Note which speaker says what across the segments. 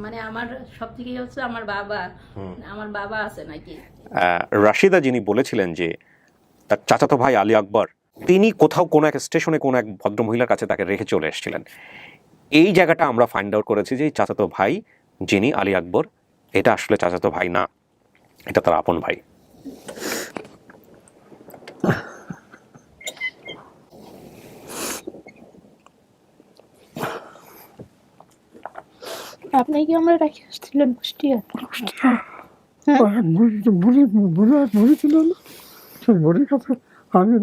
Speaker 1: মানে আমার সব থেকে হচ্ছে আমার বাবা আছে নাকি।
Speaker 2: রাশিদা যিনি বলেছিলেন যে তার চাচাতো ভাই আলী আকবর তিনি কোথাও কোনো এক স্টেশনে কোনো এক ভদ্রমহিলার কাছে তাকে রেখে চলে এসেছিলেন, এই জায়গাটা আমরা ফাইন্ড আউট করেছি যে এই চাচাতো ভাই যিনি আলী আকবর, এটা আসলে চাচাতো ভাই না, এটা তার আপন ভাই।
Speaker 3: আপনি কি আমরা রেখে আসছিলেন কুষ্টিয়া?
Speaker 4: বুড়ি ছিল না, সেই বুড়ির কাছে আমি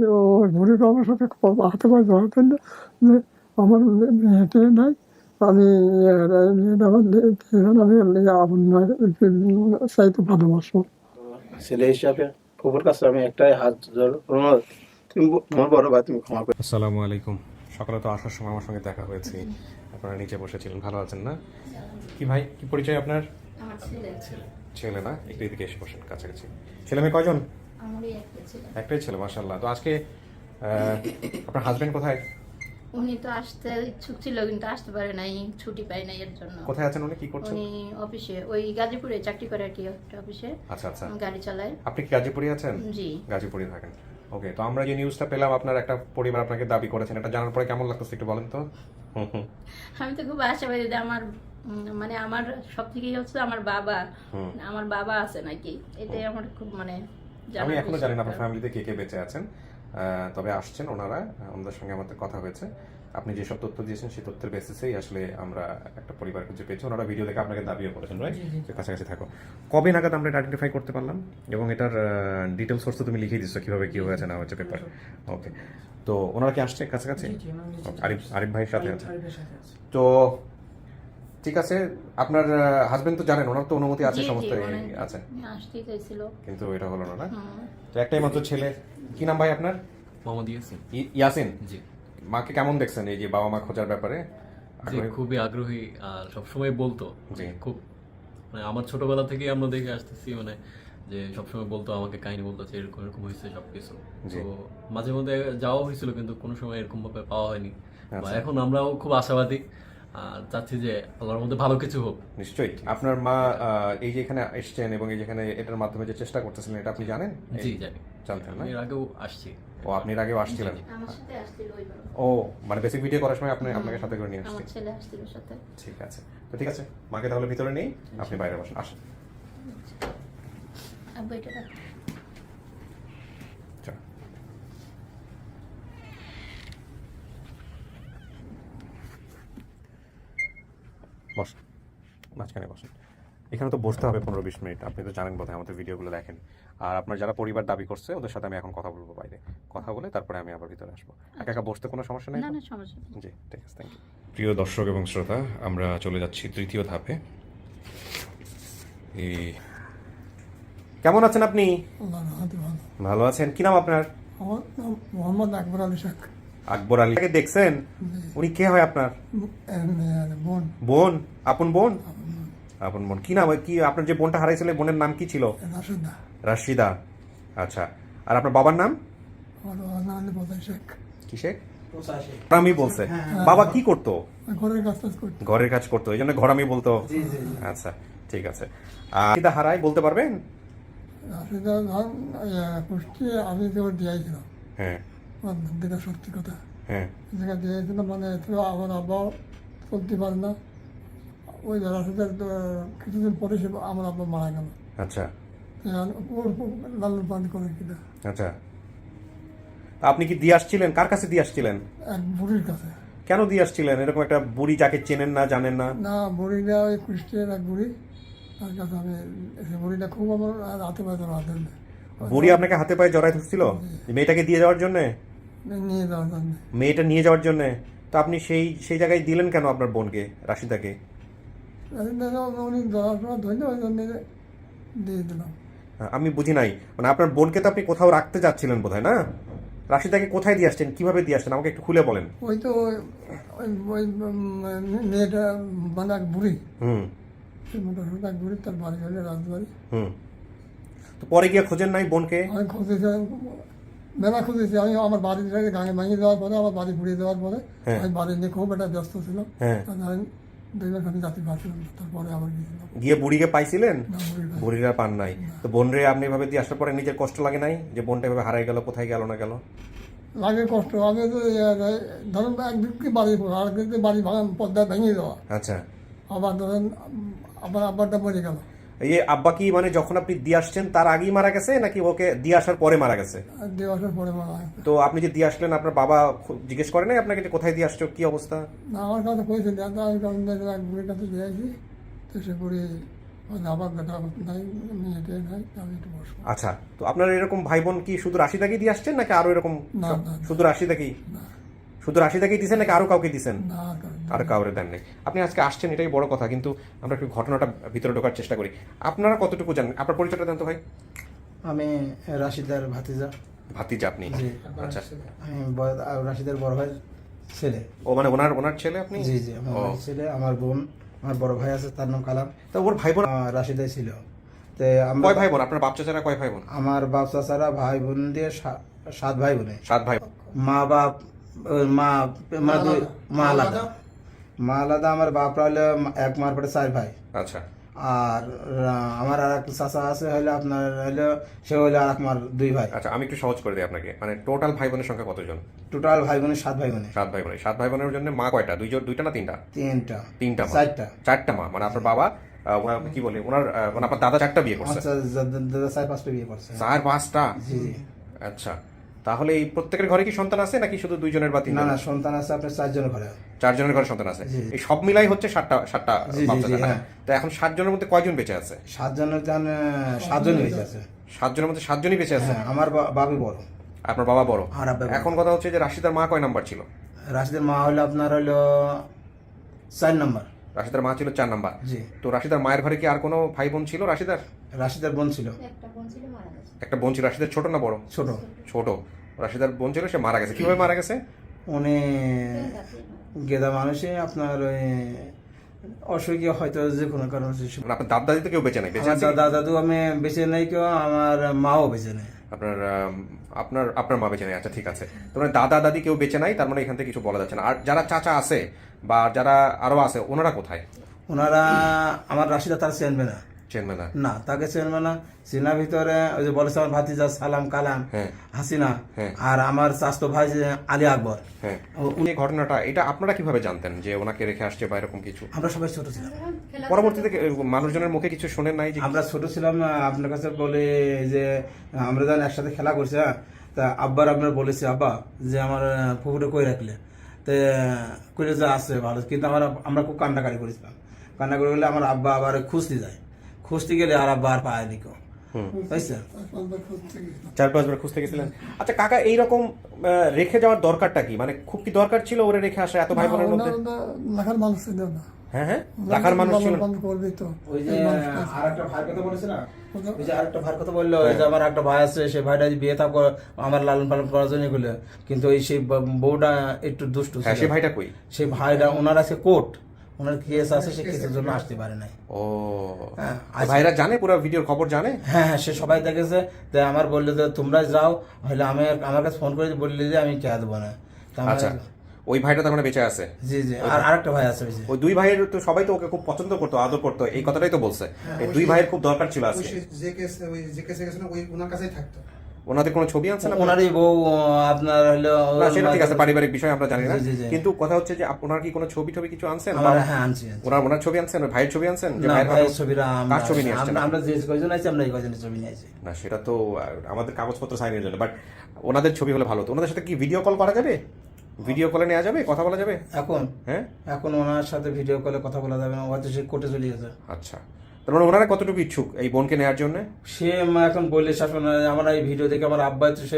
Speaker 4: ওই বুড়ির আমার সাথে হাতে পায়ে ধরাতেন না যে আমার মেয়েটে নাই, আমি আমি আপনার চাইতে ভালোবাসবো।
Speaker 5: ছেলে হিসাবে খবর কাছে আমি একটাই হাত জোর অনুরোধ, তুমি তোমার বড় ভাই, তুমি ক্ষমা করে।
Speaker 2: আসসালামু আলাইকুম। সকালে তো আসার সময় আমার সঙ্গে দেখা হয়েছে, আপনারা নিচে বসেছিলেন, ভালো আছেন না? কি ভাই, কি পরিচয় আপনার?
Speaker 1: আমার ছেলে
Speaker 2: ছেলে না, একটু এদিকে এসে বসেন কাছাকাছি। ছেলে মেয়ে কয়জন?
Speaker 1: আমারই একটা ছেলে।
Speaker 2: একটাই ছেলে, মাশাআল্লাহ। তো আজকে আপনার হাজবেন্ড কোথায়?
Speaker 1: উনি তো আসতে ইচ্ছুক ছিল কিন্তু আসতে পারে নাই, ছুটি পায় নাই এর জন্য।
Speaker 2: কোথায় আছেন উনি, কি করছেন?
Speaker 1: উনি অফিসে, ওই গাজীপুরে চাকরি করে আর কি, একটা অফিসে
Speaker 2: আচ্ছা আচ্ছা।
Speaker 1: গাড়ি চালায়।
Speaker 2: আপনি কি গাজীপুরে আছেন?
Speaker 1: জি।
Speaker 2: গাজীপুরে থাকেন, ওকে। তো আমরা যে নিউজটা পেলাম আপনার একটা পরিবার আপনাকে দাবি করেছেন, এটা জানার পরে কেমন লাগতেছে একটু বলেন তো?
Speaker 1: আমি তো খুব আশাবাদী যে আমার মানে আমার সব থেকে হচ্ছে আমার বাবা আছে নাকি, এটাই আমার খুব মানে
Speaker 2: আমি এখনো জানি না আপনার ফ্যামিলিতে কে কে বেঁচে আছেন, তবে আসছেন ওনারা, আমাদের সঙ্গে আমাদের কথা হয়েছে। আপনি যেসব তথ্য দিয়েছেন সেই তথ্যের বেসিসেই আসলে আমরা একটা পরিবার খুঁজে পেয়েছি। ওনারা ভিডিও দেখে আপনাকে দাবিও করেছেন, রাইট? কাছাকাছি থাকো। কবে নাগাদ আমরা এটা আইডেন্টিফাই করতে পারলাম? এবং এটার ডিটেলস সোর্স তো তুমি লিখেই দিচ্ছ কিভাবে কি হয়েছে না হয়েছে পেপার, ওকে। তো ওনারা কি আসছে কাছাকাছি? আরিফ ভাইয়ের সাথে আছে। তো ঠিক আছে, আপনার হাজবেন্ড তো জানেন, ওনার তো অনুমতি আছে, সমস্ত আছে,
Speaker 1: আসতেই চাইছিল
Speaker 2: কিন্তু এটা হলো না, না? তো একটাই মাত্র ছেলে, কি নাম ভাই আপনার?
Speaker 6: মোহাম্মদ ইয়াসিন।
Speaker 2: ইয়াসিন।
Speaker 6: জি
Speaker 2: মাকে কেমন দেখছেন এই যে বাবা মা খোঁজার ব্যাপারে?
Speaker 6: জি, খুবই আগ্রহী আর সবসময় বলতো
Speaker 2: জি।
Speaker 6: খুব মানে আমার ছোটবেলা থেকেই আমরা দেখে আসতেছি, মানে যে সবসময় বলতো আমাকে কাহিনী বলতো যে এরকম এরকম হয়েছে সবকিছু। তো মাঝে মধ্যে যাওয়া হয়েছিল কিন্তু কোনো সময় এরকম ভাবে পাওয়া হয়নি। বা এখন আমরাও খুব আশাবাদী আর চাচ্ছি যে আল্লাহর মধ্যে ভালো কিছু হোক।
Speaker 2: নিশ্চয়ই। আপনার মা এই যে এখানে এসছেন এবং এই যেখানে এটার মাধ্যমে যে চেষ্টা করতেছেন, এটা আপনি জানেন?
Speaker 6: জি জানি,
Speaker 2: জানতেন না?
Speaker 6: আমি এর আগেও আসছি।
Speaker 2: ও, আপনি এর আগেও আসছিলেন?
Speaker 1: আমার সাথে আসছিল ওইবার।
Speaker 2: ও, মানে বেসিক ভিডিও করার সময় আপনাকে সাথে করে নিয়ে আসছি।
Speaker 1: আমার ছেলে আসছিল সাথে।
Speaker 2: ঠিক আছে, তো ঠিক আছে, মাকে তাহলে ভিতরে নেই, আপনি বাইরে বসেন, আসেন।
Speaker 1: আব্বু এটা রাখ।
Speaker 2: চলো। বস, মাঝখানে বসেন। এখানে তো বসতে হবে 15-20 মিনিট, আপনি তো জানেন বোধহয়, আমাদের ভিডিওগুলো দেখেন। আর আপনার যারা পরিবার দাবি করছে ওদের সাথে আমি এখন কথা বলবো, বাইরে কথা বলে তারপরে আমি আবার ভিতরে আসবো। একা একা বসতে কোনো সমস্যা নেই?
Speaker 1: না না, সমস্যা নেই।
Speaker 2: জি, ঠিক আছে, থ্যাংক ইউ। প্রিয় দর্শক এবং শ্রোতা, আমরা চলে যাচ্ছি তৃতীয় ধাপে। কেমন আছেন আপনি? ভালো আছেন? কি নাম আপনার?
Speaker 4: আমার নাম মোহাম্মদ আকবর আলী শেখ।
Speaker 2: আকবর আলী। দেখছেন উনি কে হয় আপনার?
Speaker 4: বোন।
Speaker 2: বোন? আপন বোন? আপন বোন। কি নাম, কি আপনার যে বোনটা হারাইছিল বোনের নাম কি ছিল?
Speaker 4: রাশেদা।
Speaker 2: রাশিদা, আচ্ছা। আর আপনার বাবার নাম?
Speaker 4: শেখ।
Speaker 2: কি শেখ? ঘরামি বলছে। বাবা কি করতো?
Speaker 4: ঘরের কাজ করতো।
Speaker 2: ঘরের কাজ করতো, এই জন্য ঘরামি বলতো। আচ্ছা, ঠিক আছে। রাশিদা হারাই বলতে পারবেন?
Speaker 4: রাশেদা কুষ্টি আমি তো দিয়েছিলাম।
Speaker 2: হ্যাঁ,
Speaker 4: যেটা সত্যি কথা।
Speaker 2: হ্যাঁ,
Speaker 4: যেটা দিয়েছিলাম, মানে আমার আব্বাও চলতে পারে না। ওই রাশেদার কিছুদিন পরে সে আমার আব্বা মারা গেল।
Speaker 2: আচ্ছা
Speaker 4: ওর লালন পালন করে কিনা।
Speaker 2: আচ্ছা। আপনি কি দিয়ে আসছিলেন? কার কাছে দিয়ে আসছিলেন?
Speaker 4: এক বুড়ির কাছে।
Speaker 2: কেন দিয়ে আসছিলেন? এরকম একটা বুড়ি যাকে চেনেন না, জানেন না?
Speaker 4: না, বুড়িটা ওই কুষ্টিয়ার এক বুড়ি, তার কাছে আমি সে বুড়িটা খুব আমার হাতে পায়ে ধরা হাতে
Speaker 2: বুড়ি আপনাকে হাতে পায়ে জড়াই ধরছিল মেয়েটাকে দিয়ে যাওয়ার জন্য?
Speaker 4: নিয়ে যাওয়ার জন্য।
Speaker 2: মেয়েটা নিয়ে যাওয়ার জন্য? তো আপনি সেই জায়গায় দিলেন কেন আপনার বোনকে, রাশিদাকে?
Speaker 4: উনি ধরার পর ধরলে ওই জন্য দিয়ে দিলাম।
Speaker 2: আমি বুঝি নাই, মানে আপনার বোনকে তো আপনি কোথাও রাখতে যাচ্ছিলেন বোধহয়, না? রাশিদাকে কোথায় দিয়ে আসছেন, কিভাবে দিয়ে আসছেন, আমাকে একটু খুলে বলেন।
Speaker 4: ওই তো ওই মেয়েটা মানে এক বুড়ি, মোটামুটি এক বুড়ি, তার বাড়ি হলে রাজবাড়ি।
Speaker 2: তো পরে গিয়ে খোঁজেন নাই বোনকে?
Speaker 4: আমি খুঁজেছি, মেলা খুঁজেছি। আমি আমার বাড়ি গাঙে ভেঙে দেওয়ার পরে, আমার বাড়ি ঘুরিয়ে দেওয়ার পরে আমি বাড়ি নিয়ে খুব একটা ব্যস্ত ছিলাম। আমি 2 মাস আমি যাতে পারছিলাম না, তারপরে আবার গেছিলাম।
Speaker 2: গিয়ে বুড়িকে পাইছিলেন?
Speaker 4: না, বুড়ির কাছে।
Speaker 2: বুড়িরা পান নাই। তো বোন রে আপনি এভাবে দিয়ে আসার পরে নিজের কষ্ট লাগে নাই যে বোনটা এভাবে হারাই গেল, কোথায় গেল না গেল?
Speaker 4: লাগে কষ্ট। আমি তো ধরুন একদিকে বাড়ি পড়া, আরেকদিকে বাড়ি ভাঙা, পর্দা ভেঙে দেওয়া,
Speaker 2: আচ্ছা,
Speaker 4: আবার ধরেন আবার আব্বারটা মরে গেল।
Speaker 2: এই আব্বা কি মানে যখন আপনি দিয়ে আসছেন তার আগেই মারা গেছে নাকি ওকে দিয়ে আসার পরে মারা গেছে?
Speaker 4: 2 বছর পরে মারা গেছে।
Speaker 2: তো আপনি যে দিয়ে আসলেন আপনার বাবা জিজ্ঞেস করে নাই আপনাকে যে কোথায় দিয়ে আসছো, কি অবস্থা?
Speaker 4: না, আমার কাছে পয়সা দেওয়া, তো আমি এক বুড়ির কাছে দিয়েছি। তো সে বুড়ি আবার কথা নাই, মেয়েটে নাই, আমি একটু বসবো।
Speaker 2: আচ্ছা, তো আপনার এরকম ভাই বোন কি শুধু রাশিদাকেই দিয়ে আসছেন নাকি আরো এরকম?
Speaker 4: না, না,
Speaker 2: শুধু রাশিদাকেই?
Speaker 4: না,
Speaker 2: শুধু রাশিদাকেই দিচ্ছেন নাকি আরো কাউকে দিচ্ছেন?
Speaker 4: না, আর কারণ
Speaker 2: আর কাউরে দেন নেই। আপনি আজকে আসছেন এটাই বড় কথা, কিন্তু আমরা একটু ঘটনাটা ভিতরে ঢোকার চেষ্টা করি। আপনারা কতটুকু জানেন? আপনার পরিচয়টা দেন তো ভাই।
Speaker 5: আমি রাশিদার ভাতিজা।
Speaker 2: ভাতিজা আপনি?
Speaker 5: জি।
Speaker 2: আচ্ছা,
Speaker 5: আমি রাশিদার বড় ভাই ছেলে।
Speaker 2: ও মানে ওনার ছেলে আপনি?
Speaker 5: জি জি, আমার
Speaker 2: ও।
Speaker 5: ছেলে। আমার বোন, আমার বড় ভাই আছে, তার নাম কালাম।
Speaker 2: তো ওর ভাই বোন
Speaker 5: রাশিদাই ছিল। তো আমরা
Speaker 2: কয় ভাই বোন? আপনার বাপ চাচারা কয় ভাই বোন?
Speaker 5: আমার বাপ চাচারা ভাই বোন দিয়ে 7 ভাই বোনে।
Speaker 2: 7 ভাই।
Speaker 5: মা বাপ মা মা আলাদা। মা আলাদা। আমার বাপরা হলো এক মার পরে 4 ভাই।
Speaker 2: আচ্ছা,
Speaker 5: আর আমার আর এক চাচা আছে, হলো আপনার হলো সে হলো আর এক মার 2 ভাই।
Speaker 2: আচ্ছা, আমি একটু সহজ করে দিই আপনাকে। মানে টোটাল ভাই বোনের সংখ্যা কতজন?
Speaker 5: টোটাল ভাই বোনের 7 ভাই বোনে।
Speaker 2: 7 ভাই বোনের। 7 ভাই বোনের জন্য মা কয়টা? দুইটা না তিনটা?
Speaker 5: 3টা
Speaker 2: মা।
Speaker 5: 4টা।
Speaker 2: 4টা মা। মানে আপনার বাবা ওনার কি বলে ওনার মানে আপনার দাদা 4টা বিয়ে করছে?
Speaker 5: আচ্ছা, দাদা 4-5টা বিয়ে করছে।
Speaker 2: 4-5টা?
Speaker 5: জি জি।
Speaker 2: আচ্ছা, তাহলে এই প্রত্যেকের ঘরে কি সন্তান আছে নাকি শুধু 2 জনের বা 3
Speaker 5: না
Speaker 2: জনের?
Speaker 5: না, সন্তান আছে আপনার 4 জনের ঘরে।
Speaker 2: 4 জনের ঘরে সন্তান আছে।
Speaker 5: জি।
Speaker 2: এই সব মিলাই হচ্ছে 7টা
Speaker 5: জি,
Speaker 2: বাপ
Speaker 5: জি,
Speaker 2: চাচা,
Speaker 5: জি,
Speaker 2: না?
Speaker 5: হ্যাঁ।
Speaker 2: তো এখন 7 জনের মধ্যে কয়জন বেঁচে আছে?
Speaker 5: 7 জনের 7 জনই বেঁচে আছে।
Speaker 2: 7 জনের মধ্যে 7 জনই বেঁচে আছে?
Speaker 5: হ্যাঁ, আমার বাবু বড়।
Speaker 2: আপনার বাবা বড়?
Speaker 5: আর আব্বা বড়।
Speaker 2: এখন কথা হচ্ছে যে রাশিদার মা কয় নাম্বার ছিল?
Speaker 5: রাশিদের মা হলো আপনার হলো 4 নম্বর।
Speaker 2: রাশিদার মা ছিল 4 নাম্বার।
Speaker 5: জি।
Speaker 2: তো রাশিদার মায়ের ঘরে কি আর কোনো ভাই বোন ছিল রাশিদার?
Speaker 5: রাশিদের বোন ছিল।
Speaker 1: একটা বোন ছিল, মারা গেছে।
Speaker 2: একটা বোন ছিল। রাশিদার ছোট না বড়?
Speaker 5: ছোট।
Speaker 2: ছোট। রাশিদার বোন ছিল, সে মারা গেছে। কিভাবে মারা গেছে?
Speaker 5: উনি গেদা মানুষে আপনার ওই অসুখী হয়তো যে কোনো কারণে।
Speaker 2: মানে আপনার দাদা দাদি তো কেউ বেঁচে নাই? বেঁচে আছে?
Speaker 5: দাদা দাদু আমি বেঁচে নেই, কেউ আমার মাও বেঁচে নেই।
Speaker 2: আপনার মা বেঁচে নেই? আচ্ছা, ঠিক আছে। তোমার দাদা দাদি কেউ বেঁচে নাই, তার মানে এখান থেকে কিছু বলা যাচ্ছে না। আর যারা চাচা আছে বা যারা আরো আছে ওনারা কোথায়?
Speaker 5: ওনারা আমার রাশিদা তার চেনবে না।
Speaker 2: চেনবে না?
Speaker 5: না, তাকে চেনবে না। চেনার ভিতরে ওই যে বলেছে আমার ভাতিজা সালাম কালাম,
Speaker 2: হ্যাঁ।
Speaker 5: হাসিনা,
Speaker 2: হ্যাঁ।
Speaker 5: আর আমার চাচতো ভাই যে আলী আকবর।
Speaker 2: হ্যাঁ। উনি ঘটনাটা এটা আপনারা কিভাবে জানতেন যে ওনাকে রেখে আসছে বা এরকম কিছু?
Speaker 5: আমরা সবাই ছোট ছিলাম।
Speaker 2: পরবর্তীতে মানুষজনের মুখে কিছু শোনেন নাই যে?
Speaker 5: আমরা ছোট ছিলাম, আপনার কাছে বলে যে আমরা যখন একসাথে খেলা করছি, হ্যাঁ, তা আব্বার আপনার বলেছি আব্বা যে আমার পুকুরে কই রাখলে, তো কইলে যে আছে ভালো, কিন্তু আমরা খুব কান্নাকাটি করেছিলাম। কান্না করে গেলে আমার আব্বা আবার খুঁজতে যায়, খুঁজতে গেলে আর আব্বা আর পায়নি কেউ, বুঝছেন?
Speaker 2: 4-5 বার খুঁজতে গেছিলেন। আচ্ছা কাকা, এইরকম রেখে যাওয়ার দরকারটা কি? মানে খুব কি দরকার ছিল ওরে রেখে আসা এত ভাই বোনের মধ্যে?
Speaker 4: লাখার মানুষ ছিল না।
Speaker 2: হ্যাঁ হ্যাঁ, রাখার মানুষ ছিল।
Speaker 4: বন্ধ করবি তো।
Speaker 5: ওই যে আরেকটা ভাইয়ের কথা বলেছে না, ওই যে আরেকটা ভাইয়ের কথা বললো, ওই যে আমার একটা ভাই আছে, সেই ভাইটা বিয়ে থাকো আমার লালন পালন করার জন্য করলে, কিন্তু ওই সেই বউটা একটু দুষ্টু ছিল।
Speaker 2: হ্যাঁ, সে ভাইটা কই?
Speaker 5: সেই ভাইরা ওনার আছে কোর্ট, ওনার কেস আছে, সে কেসের জন্য আসতে পারে নাই।
Speaker 2: ও,
Speaker 5: হ্যাঁ,
Speaker 2: ভাইরা জানে পুরো ভিডিওর খবর জানে?
Speaker 5: হ্যাঁ হ্যাঁ, সে সবাই দেখেছে। তাই আমার বললো যে তোমরা যাও, হলে আমি আমার কাছে ফোন করে বললি যে আমি কে দেবো না। তা আমরা-
Speaker 2: আচ্ছা, ওই ভাইটা তার মানে বেঁচে আছে?
Speaker 5: জি জি, আর আরেকটা ভাই আছে। ওই যে
Speaker 2: ওই 2 ভাইয়ের তো সবাই তো ওকে খুব পছন্দ করতো, আদর করতো, এই কথাটাই তো বলছে। এই 2 ভাইয়ের খুব দরকার ছিল আজকে।
Speaker 7: যে কেসে গেছে না, ওই ওনার কাছেই থাকতো।
Speaker 2: ওনাদের কোনো ছবি আছে না?
Speaker 5: ওনারই বউ আপনার হলো,
Speaker 2: না, সেটা ঠিক আছে, পারিবারিক বিষয় আমরা জানি না।
Speaker 5: জি, জি, জি।
Speaker 2: কিন্তু কথা হচ্ছে যে ওনার কি কোনো ছবি কিছু আনছেন?
Speaker 5: হ্যাঁ আনছি।
Speaker 2: ওনার ছবি আনছেন? ওই ভাইয়ের ছবি আনছেন? যে
Speaker 5: না,
Speaker 2: ভাইয়ের
Speaker 5: ভাইয়ের ছবিটা
Speaker 2: কার ছবি নিয়ে আসছেন?
Speaker 5: আমরা যে কয়জন আছি, আমরা এই কয়জনের ছবি নিয়ে আসি।
Speaker 2: না, সেটা তো আমাদের কাগজপত্র সাইনের জন্য, বাট ওনাদের ছবি হলে ভালো হতো। ওনাদের সাথে কি ভিডিও কল করা যাবে? ভিডিও কলে নেওয়া যাবে, কথা বলা যাবে? হ্যাঁ,
Speaker 5: এখন ওনার সাথে ভিডিও কলে কথা বলা যাবে না, হয়তো সে কোর্টে চলে গেছে।
Speaker 2: আচ্ছা, তার মানে ওনারা কতটুকু ইচ্ছুক এই বোনকে নেওয়ার জন্য?
Speaker 5: সে এখন বললে শাসন, আমরা এই ভিডিও দেখে আমার আব্বা তো সে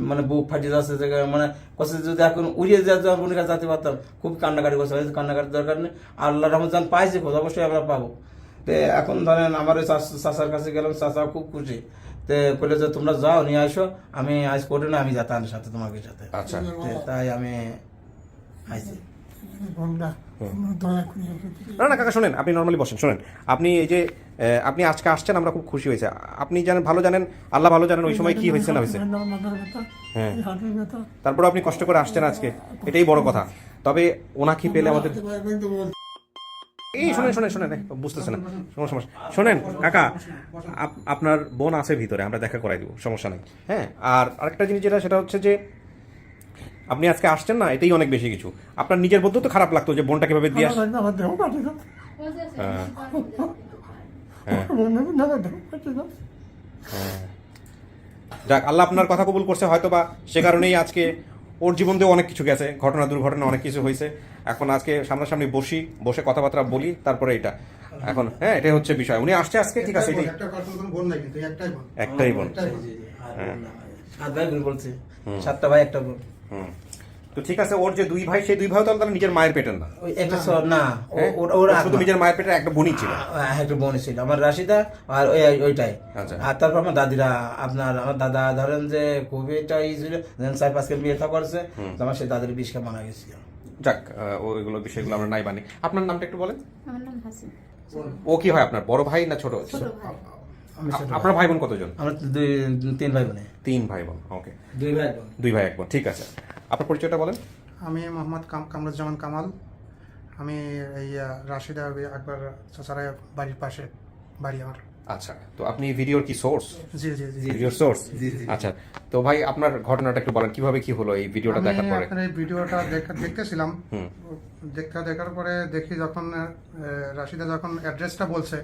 Speaker 5: মানে বুক ফাটিয়ে যাচ্ছে, মানে কষ্ট, যদি এখন উড়িয়ে যাওয়ার বোনের কাছে যেতে পারতাম, খুব কান্নাকাটি করছে। কান্নাকাটির দরকার নেই, আল্লাহ রহমান পাইছে খোঁজ, অবশ্যই আমরা পাবো। তো এখন ধরেন আমার ওই চাচার কাছে গেলাম, চাচা খুব খুশি, তো বলে যে তোমরা যাও নিয়ে আসো, আমি আজ কোর্টে না, আমি যাতাম সাথে তোমাকে সাথে।
Speaker 2: আচ্ছা,
Speaker 5: তাই আমি আইছি।
Speaker 2: না না কাকা, শোনেন, আপনি নর্মালি বসেন। শোনেন, আপনি এই যে আপনি আজকে আসছেন, আমরা খুব খুশি হয়েছে। আপনি জানেন, ভালো জানেন, আল্লাহ ভালো জানেন ওই সময় কি হয়েছে না হয়েছে। হ্যাঁ, তারপরে আপনি কষ্ট করে আসছেন আজকে, এটাই বড় কথা। তবে ওনাকে পেলে আমাদের এই শোনেন বুঝতেছে না সমস্যা শোনেন কাকা, আপনার বোন আছে ভিতরে, আমরা দেখা করাই দিব, সমস্যা নেই। হ্যাঁ, আর আরেকটা জিনিস যেটা সেটা হচ্ছে যে আপনি আজকে আসছেন না, এটাই অনেক বেশি কিছু। আপনার নিজের বলতেও তো খারাপ লাগতো যে বোনটা কিভাবে দিয়ে
Speaker 4: আমার দেহ কাটি না, দেহ কাটি না।
Speaker 2: যাক, আল্লাহ আপনার কথা কবুল করছে হয়তো বা, সে কারণেই আজকে ওর জীবন দিয়ে অনেক কিছু গেছে, ঘটনা দুর্ঘটনা অনেক কিছু হয়েছে। এখন আজকে সামনাসামনি বসে কথাবার্তা বলি, তারপরে এটা এখন হ্যাঁ এটাই হচ্ছে বিষয়। উনি আসছে আজকে, ঠিক আছে, এটাই
Speaker 7: একটা পার্সন কোনো বোন নাই, কিন্তু একটাই বোন।
Speaker 2: একটাই বোন।
Speaker 7: একটাই বোন।
Speaker 5: আর 7 ভাই বোন বলছে, 7টা ভাই একটা বোন।
Speaker 2: হুম, তো ঠিক আছে, ওর যে 2 ভাই, সেই 2 ভাই তো তাহলে নিজের মায়ের পেটের না,
Speaker 5: ওই একটা না,
Speaker 2: হ্যাঁ?
Speaker 5: ওরা
Speaker 2: শুধু নিজের মায়ের পেটের একটা বোনই ছিল।
Speaker 5: একটা বোন ছিল আমার রাশিদা, আর ওইটাই।
Speaker 2: আচ্ছা।
Speaker 5: আর তারপর আমার দাদিরা, আমার দাদা ধরেন যে খুবই এটা ই ছিল, 4-5 বিয়ে থা করছে, তো আমার সেই দাদির 20 মারা গেছিল।
Speaker 2: যাক, ওইগুলো বিষয়গুলো আমরা নাই বানি। আপনার নামটা একটু বলেন।
Speaker 1: আমার নাম হাসিন।
Speaker 2: ও কি হয় আপনার, বড় ভাই না ছোট?
Speaker 1: ছোট ভাই।
Speaker 5: আমি ছোট।
Speaker 2: আপনার ভাই বোন কতজন?
Speaker 5: আমরা 3 ভাই বোনে।
Speaker 2: 3 ভাই বোন, ওকে।
Speaker 5: 2 ভাই বোন।
Speaker 2: 2 ভাই 1 বোন, ঠিক আছে। আপনার পরিচয়টা বলেন।
Speaker 7: আমি মোহাম্মদ কামরুজ্জামান কামাল। আমি এই রাশিদা একবার চাচারা বাড়ির পাশে বাড়ি আমার।
Speaker 2: আচ্ছা, তো আপনি ভিডিওর কি সোর্স?
Speaker 7: জি জি জি।
Speaker 2: ভিডিওর সোর্স? আচ্ছা, তো ভাই আপনার ঘটনাটা একটু বলেন, কিভাবে কি হলো এই ভিডিওটা দেখার পরে?
Speaker 7: আপনার এই ভিডিওটা দেখতেছিলাম,
Speaker 2: হুম।
Speaker 7: দেখার পরে দেখি যখন রাশিদা যখন অ্যাড্রেসটা বলছে,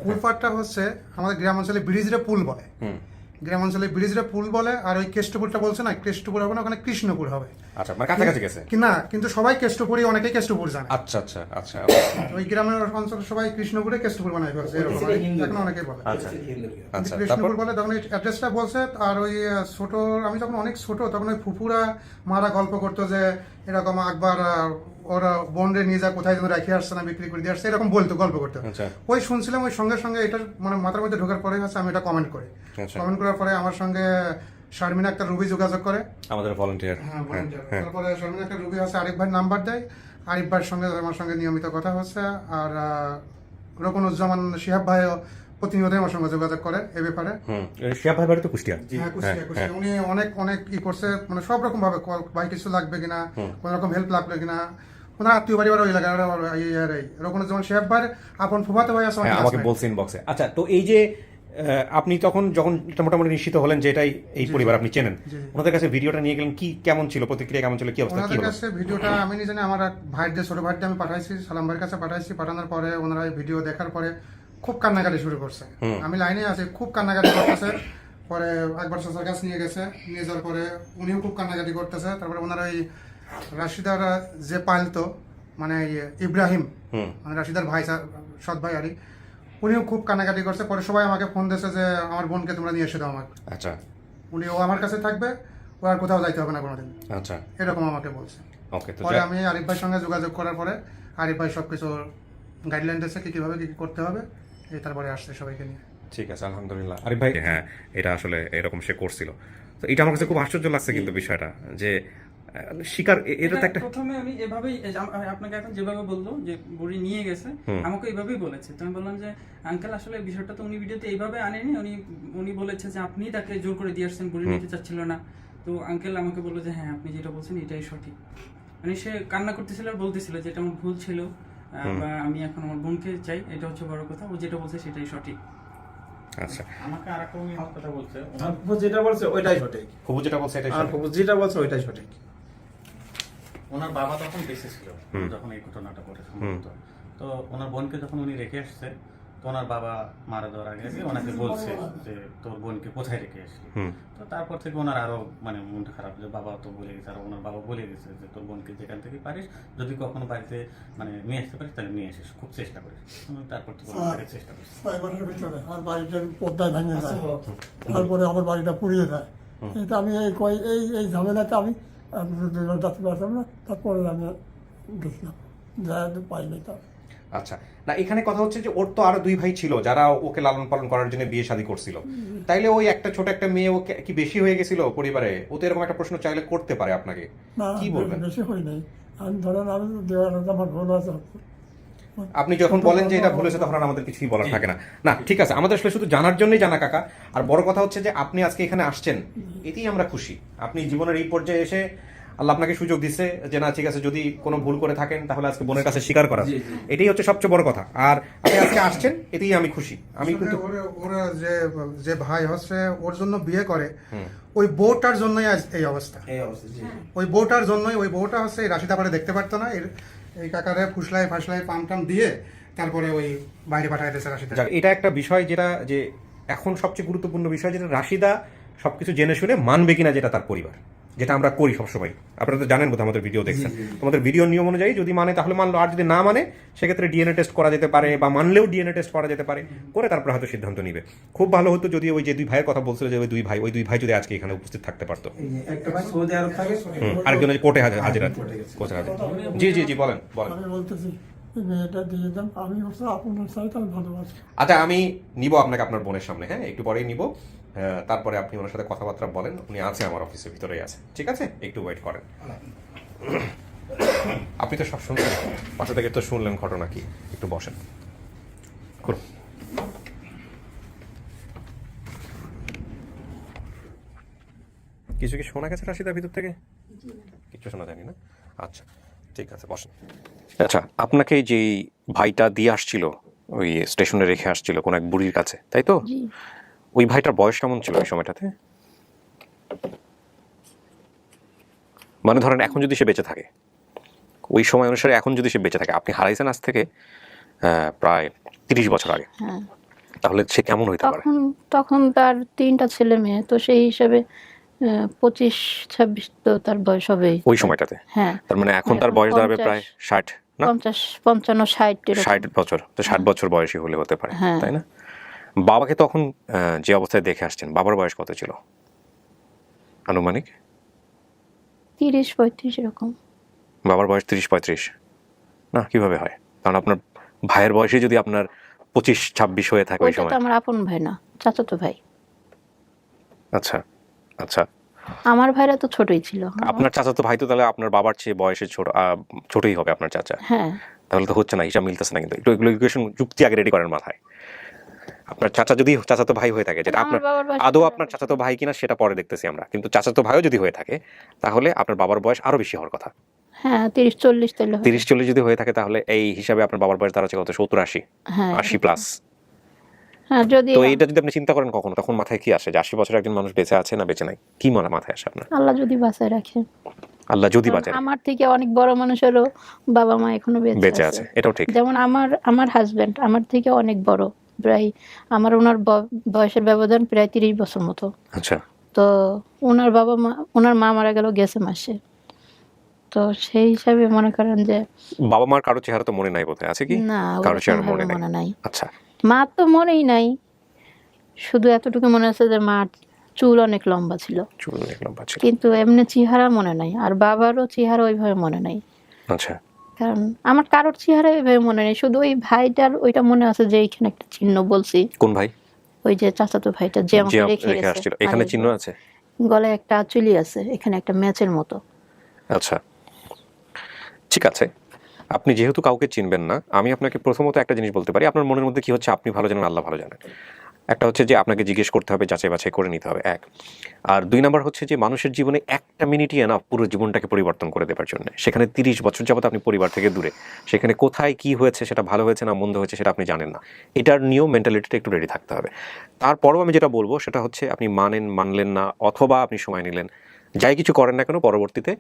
Speaker 7: পুলপাটটা হচ্ছে আমাদের গ্রাম অঞ্চলে ব্রিজরে পুল বলে,
Speaker 2: হুম।
Speaker 7: গ্রাম অঞ্চলে ব্রিজরে পুল বলে। আর ওই কেষ্টপুরটা বলছে না, কেষ্টপুর হবে না, ওখানে কৃষ্ণপুর হবে।
Speaker 2: আচ্ছা, মানে কাছাকাছি গেছে
Speaker 7: কি না, কিন্তু সবাই কেষ্টপুরই, অনেকেই কেষ্টপুর জানে।
Speaker 2: আচ্ছা আচ্ছা আচ্ছা
Speaker 7: ওই গ্রামের অঞ্চলে সবাই কৃষ্ণপুরে কেষ্টপুর বানাই ফেলছে, এরকম এখন অনেকেই বলে।
Speaker 2: আচ্ছা আচ্ছা, তারপর
Speaker 7: কৃষ্ণপুর বলে তখন অ্যাড্রেসটা বলছে। আর ওই ছোট, আমি যখন অনেক ছোট তখন ওই ফুপুরা মারা গল্প করতো যে এরকম একবার ওরা বোনরে নিয়ে যা কোথায় যেন রেখে আসছে না, বিক্রি করে দিয়ে আসছে, এরকম বলতো, গল্প করতো।
Speaker 2: আচ্ছা।
Speaker 7: ওই শুনছিলাম, ওই সঙ্গে সঙ্গে এটা মানে মাথার মধ্যে ঢোকার পরে হচ্ছে আমি এটা কমেন্ট করি।
Speaker 2: আচ্ছা।
Speaker 7: কমেন্ট করার পরে আমার সঙ্গে শারমিনা একটা রুবি যোগাযোগ করে।
Speaker 2: আমাদের ভলান্টিয়ার।
Speaker 7: হ্যাঁ, তারপরে শারমিনা একটা রুবি হচ্ছে আরিফ ভাই নাম্বার দেয়। আরিফ ভাইয়ের সঙ্গে আমার সঙ্গে নিয়মিত কথা হচ্ছে। আর রকনুজ্জামান শিহাব ভাইও প্রতিনিয়তই আমার সঙ্গে যোগাযোগ করে এ ব্যাপারে।
Speaker 2: শিয়া ভাই বাড়ি তো কুষ্টিয়া।
Speaker 7: হ্যাঁ, কুষ্টিয়া। উনি অনেক ই করছে, মানে সব রকম ভাবে, ভাই কিছু লাগবে কিনা, কোন রকম হেল্প লাগবে কিনা, ওনার আত্মীয় বাড়ি ওই এলাকায় রকনুজ্জামান শিহাব ভাইয়ের আপন ফুফাতো ভাই আছে
Speaker 2: হ্যাঁ, আমাকে বলছেন ইনবক্সে। আচ্ছা, তো এই যে আপনি যখন এটা মোটামুটি নিশ্চিত হলেন যে এটাই এই পরিবার, আপনি চেনেন, ওনাদের কাছে ভিডিওটা নিয়ে গেলেন, কি কেমন ছিল, প্রতিক্রিয়া কেমন ছিল, কি অবস্থা, কি
Speaker 7: ওনাদের
Speaker 2: হলো?
Speaker 7: কাছে ভিডিওটা আমি নিজে আমার এক ভাইদের, ছোট ভাইদের আমি পাঠাইছি, সালাম ভাইয়ের কাছে পাঠাইছি। পাঠানোর পরে ওনারা এই ভিডিও দেখার পরে খুব কান্নাকাটি শুরু করছে। আমি লাইনে আছি, খুব কান্নাকাটি করতেছে। পরে একবার চাচার কাছে নিয়ে গেছে, নিয়ে যাওয়ার পরে উনিও খুব কান্নাকাটি করতেছে। তারপরে ওনারা ওই রাশিদার যে পালতো, মানে ইব্রাহিম, মানে রাশিদার ভাই, সৎ ভাই আরই, উনিও খুব কান্নাকাটি করছে। পরে সবাই আমাকে ফোন দিয়েছে যে আমার বোনকে তোমরা নিয়ে এসে দাও আমাকে।
Speaker 2: আচ্ছা।
Speaker 7: ও আমার কাছে থাকবে, ও আর কোথাও যাইতে হবে না কোনোদিন,
Speaker 2: আচ্ছা,
Speaker 7: এরকম আমাকে বলছে।
Speaker 2: ওকে। তো
Speaker 7: পরে আমি আরিফ ভাইয়ের সঙ্গে যোগাযোগ করার পরে আরিফ ভাই সবকিছু গাইডলাইন দিয়েছে কিভাবে কি করতে হবে, এই তারপরে আসছে সবাইকে নিয়ে।
Speaker 2: ঠিক আছে, আলহামদুলিল্লাহ। আরিফ ভাই, হ্যাঁ, এটা আসলে এরকম সে করছিল। তো এটা আমার কাছে খুব আশ্চর্য লাগছে কিন্তু বিষয়টা, যে শিকার, এটা তো একটা,
Speaker 8: প্রথমে আমি এভাবেই আপনাকে এখন যেভাবে বললো যে বুড়ি নিয়ে গেছে, আমাকে এইভাবেই বলেছে। তো আমি বললাম যে আঙ্কেল আসলে বিষয়টা তো উনি ভিডিওতে এইভাবে আনেনি, উনি বলেছে যে আপনি তাকে জোর করে দিয়ে আসছেন, বুড়ি নিতে চাচ্ছিল না। তো আঙ্কেল আমাকে বললো যে হ্যাঁ, আপনি যেটা বলছেন এটাই সঠিক। মানে সে কান্না করতেছিল আর বলতেছিল যে এটা আমার ভুল ছিল, বা আমি এখন আমার বোনকে চাই, এটা হচ্ছে বড় কথা। ও যেটা বলছে সেটাই সঠিক।
Speaker 2: আচ্ছা,
Speaker 9: আমাকে আরেকটা কথা বলছে,
Speaker 5: ফুফু যেটা বলছে ওইটাই সঠিক।
Speaker 2: ফুফু যেটা বলছে এটাই
Speaker 5: আর
Speaker 2: সঠিক।
Speaker 5: ফুফু যেটা বলছে ওইটাই সঠিক।
Speaker 9: ওনার বাবা তখন বেঁচে ছিল যখন এই ঘটনাটা ঘটে সম্ভবত। তো ওনার বোনকে যখন উনি রেখে আসছে, তো ওনার বাবা মারা যাওয়ার আগে ওনাকে বলছে যে তোর বোনকে কোথায় রেখে আসলি। তো তারপর থেকে ওনার আরো মানে মনটা খারাপ, যে বাবা তো বলে গেছে, আর ওনার বাবা বলে গেছে যে তোর বোনকে যেখান থেকে পারিস, যদি কখনো বাড়িতে মানে নিয়ে আসতে পারিস তাহলে নিয়ে আসিস, খুব চেষ্টা করিস। তারপর থেকে চেষ্টা করিস।
Speaker 4: সাইবারের ভিতরে আমার বাড়িটার পদ্মায় ভেঙে যায়, তারপরে আমার বাড়িটা পুড়িয়ে যায়। এটা আমি এই ঝামেলাতে আমি যাতে পারতাম না। তারপরে আমি গেছিলাম, যা পাইনি তা।
Speaker 2: আচ্ছা, না এখানে কথা হচ্ছে যে ওর তো আরো 2 ভাই ছিল যারা ওকে লালন পালন করার জন্য বিয়ে শাদী করছিল, তাইলে ওই একটা ছোট একটা মেয়ে ওকে কি বেশি হয়ে গেছিল পরিবারে? ও তো এরকম একটা প্রশ্ন চাইলে করতে পারে আপনাকে,
Speaker 4: না,
Speaker 2: কি বলবেন?
Speaker 4: বেশি হই নাই। আমি ধরেন আমি দেওয়ার আমার ভুল আছে।
Speaker 2: আপনি যখন বলেন যে এটা ভুল হয়েছে তখন আর আমাদের কিছুই বলার থাকে না। না ঠিক আছে, আমাদের আসলে শুধু জানার জন্যই জানা কাকা। আর বড় কথা হচ্ছে যে আপনি আজকে এখানে আসছেন, এতেই আমরা খুশি। আপনি জীবনের এই পর্যায়ে এসে আল্লাহ আপনাকে সুযোগ দিচ্ছে যে না ঠিক আছে যদি কোনো ভুল করে থাকেন তাহলে আজকে বোনের কাছে স্বীকার করা, এটাই হচ্ছে সবচেয়ে বড় কথা। আর আপনি আজকে আসছেন এতেই আমি খুশি। আমি কিন্তু
Speaker 7: ওরা যে ভাই হচ্ছে ওর জন্য বিয়ে করে, ওই বউটার জন্যই আজ এই অবস্থা। ওই বউটার জন্যই, ওই বউটা হচ্ছে এই রাশিদা পারে দেখতে পারতো না, এই কাকারে ফুসলাই ফাসলাই পাম টাম দিয়ে তারপরে ওই বাইরে পাঠাই দিয়েছে রাশিদা।
Speaker 2: যাক, এটা একটা বিষয় যেটা যে এখন সবচেয়ে গুরুত্বপূর্ণ বিষয়, যেটা রাশিদা সবকিছু জেনে শুনে মানবে কিনা, যেটা তার পরিবার, যেটা আমরা করি সবসময়। আপনারা তো জানেন বোধহয় আমাদের ভিডিও দেখছেন, তোমাদের ভিডিও নিয়ম অনুযায়ী যদি মানে তাহলে মানলো, আর যদি না মানে সেক্ষেত্রে ডিএনএ টেস্ট করা যেতে পারে, বা মানলেও ডিএনএ টেস্ট করা যেতে পারে, করে তারপরে হয়তো সিদ্ধান্ত নিবে। খুব ভালো হতো যদি ওই যে দুই ভাইয়ের কথা বলছিল, যে ওই দুই ভাই যদি আজকে এখানে উপস্থিত থাকতে পারতো।
Speaker 5: একটা ভাই সৌদি আরব থাকে,
Speaker 2: আরেকজন কোর্টে হাজির আছে, কোর্টে হাজির। জি বলেন।
Speaker 4: আমি বলতেছি এই মেয়েটা দিয়ে দাম, আমি হচ্ছে আপনার সাইড আমি ভালোবাসি।
Speaker 2: আচ্ছা, আমি নিব আপনাকে আপনার বোনের সামনে, হ্যাঁ একটু পরেই নিব। তারপরে আপনি ওনার সাথে কথাবার্তা বলেন, উনি আছে আমার অফিসের ভিতরেই আছে, ঠিক আছে? একটু ওয়েট করেন। আপনি তো সব শুনছেন, পাশে থেকে তো শুনলেন ঘটনা কি, একটু বসেন। করুন। কিছু কি শোনা গেছে রাশিদার ভিতর থেকে? কিছু শোনা যায়নি না? আচ্ছা ঠিক আছে, বসেন। আচ্ছা, আপনাকে যেই ভাইটা দিয়ে আসছিল, ওই স্টেশনে রেখে আসছিল কোন এক বুড়ির কাছে, তাই তো?
Speaker 3: জি।
Speaker 2: ওই ভাইটার বয়স কেমন ছিল ওই সময়টাতে? মানে ধরেন এখন যদি সে বেঁচে থাকে, ওই সময় অনুসারে এখন যদি সে বেঁচে থাকে, আপনি হারাইছেন আজ থেকে প্রায় 30 বছর আগে,
Speaker 3: হ্যাঁ।
Speaker 2: তাহলে সে কেমন হইতে পারে?
Speaker 3: তখন তার 3টা ছেলে মেয়ে, তো সেই হিসাবে 25-26 তো তার বয়স হবে
Speaker 2: ওই সময়টাতে।
Speaker 3: হ্যাঁ।
Speaker 2: তার মানে এখন তার বয়স দাঁড়াবে প্রায় 60 না?
Speaker 3: 50-55-60
Speaker 2: 60 বছর, তো 60 বছর বয়সী হলে হতে পারে,
Speaker 3: হ্যাঁ।
Speaker 2: তাই না? বাবাকে তখন যে অবস্থায় দেখে আসছেন, বাবার বয়স কত ছিল আনুমানিক?
Speaker 3: 30-35 এরকম।
Speaker 2: বাবার বয়স 30-35 না? কিভাবে হয়? কারণ আপনার ভাইয়ের বয়সে যদি আপনার 25-26 হয়ে থাকে ওই
Speaker 3: ওইটা
Speaker 2: সময়।
Speaker 3: তো আমার আপন ভাই না, চাচাতো ভাই।
Speaker 2: আচ্ছা আচ্ছা,
Speaker 3: আমার ভাইরা তো ছোটই ছিল।
Speaker 2: আপনার চাচাতো ভাই তো তাহলে আপনার বাবার চেয়ে বয়সে ছোটই হবে আপনার চাচা।
Speaker 3: হ্যাঁ।
Speaker 2: তাহলে তো হচ্ছে না, হিসাব মিলতেছে না। কিন্তু একটু এগুলো ইকুয়েশন যুক্তি আগে রেডি করেন মাথায়। আপনার চাচা যদি চাচাতো ভাই হয়ে থাকে, যেটা আপনার আদৌ আপনার চাচাতো ভাই কিনা সেটা পরে দেখতেছি আমরা, কিন্তু চাচাতো ভাইও যদি হয়ে থাকে তাহলে আপনার বাবার বয়স আরো বেশি হওয়ার কথা।
Speaker 3: হ্যাঁ, 30-40 তাহলে হবে।
Speaker 2: 30-40 যদি হয়ে থাকে তাহলে এই হিসাবে আপনার বাবার বয়স দাঁড়াচ্ছে কত? 70-80,
Speaker 3: হ্যাঁ
Speaker 2: 80 প্লাস।
Speaker 3: হ্যাঁ, যদি
Speaker 2: তো এইটা যদি আপনি চিন্তা করেন কখনো, তখন মাথায় কি আসে যে 80 বছর একজন মানুষ বেঁচে আছে না বেঁচে নাই, কি মাথায় আসে আপনার?
Speaker 3: আল্লাহ যদি বাঁচায় রাখে।
Speaker 2: আল্লাহ যদি বাঁচে।
Speaker 3: আমার থেকে অনেক বড় মানুষেরও বাবা মা এখনো
Speaker 2: বেঁচে আছে, এটাও ঠিক।
Speaker 3: যেমন আমার হাজবেন্ড আমার থেকে অনেক বড়, প্রায় ওনার বয়সের ব্যবধান প্রায় 30 বছর মতো।
Speaker 2: আচ্ছা।
Speaker 3: তো ওনার মা মারা গেছে মাসে। তো সেই হিসাবে মনে করেন যে
Speaker 2: বাবা মার কারো চেহারা তো মনে নাই বোধহয়, আছে কি?
Speaker 3: না,
Speaker 2: কারো চেহারা
Speaker 3: ওরকম ভাবে
Speaker 2: মনে
Speaker 3: মনে নাই।
Speaker 2: আচ্ছা।
Speaker 3: মা তো মনেই নাই, শুধু এতটুকু মনে আছে যে মার চুল অনেক লম্বা ছিল,
Speaker 2: চুল অনেক লম্বা ছিল,
Speaker 3: কিন্তু এমনি চেহারা মনে নাই। আর বাবারও চেহারা ওইভাবে মনে নাই।
Speaker 2: আচ্ছা।
Speaker 3: কারণ আমার কারোর চেহারা ওইভাবে মনে নেই, শুধু ওই ভাইটার ওইটা মনে আছে যে এইখানে একটা চিহ্ন বলছি।
Speaker 2: কোন ভাই?
Speaker 3: ওই যে চাচাতো ভাইটা যে আমাকে রেখে
Speaker 2: আসছিল,
Speaker 3: গেছে।
Speaker 2: এখানে চিহ্ন আছে,
Speaker 3: গলায় একটা আঁচুলি আছে, এখানে একটা ম্যাচের মতো।
Speaker 2: আচ্ছা ঠিক আছে। আপনি যেহেতু কাউকে চিনবেন না, আমি আপনাকে প্রথমত একটা জিনিস বলতে পারি, আপনার মনের মধ্যে কি হচ্ছে আপনি ভালো জানেন, আল্লাহ ভালো জানেন। একটা হচ্ছে যে আপনাকে জিজ্ঞেস করতে হবে, যাচাই বাছাই করে নিতে হবে, এক। আর 2 নাম্বার হচ্ছে যে মানুষের জীবনে একটা মিনিটই এনাফ পুরো জীবনটাকে পরিবর্তন করে দেওয়ার জন্য। সেখানে 30 বছর যাবত আপনি পরিবার থেকে দূরে, সেখানে কোথায় কি হয়েছে, সেটা ভালো হয়েছে না মন্দ হয়েছে সেটা আপনি জানেন না। এটার নিয়েও মেন্টালিটিটা একটু রেডি থাকতে হবে। তারপরও আমি যেটা বলবো সেটা হচ্ছে আপনি মানলেন না, অথবা আপনি সময় নিলেন, যাই কিছু করেন না কেন, পরবর্তীতে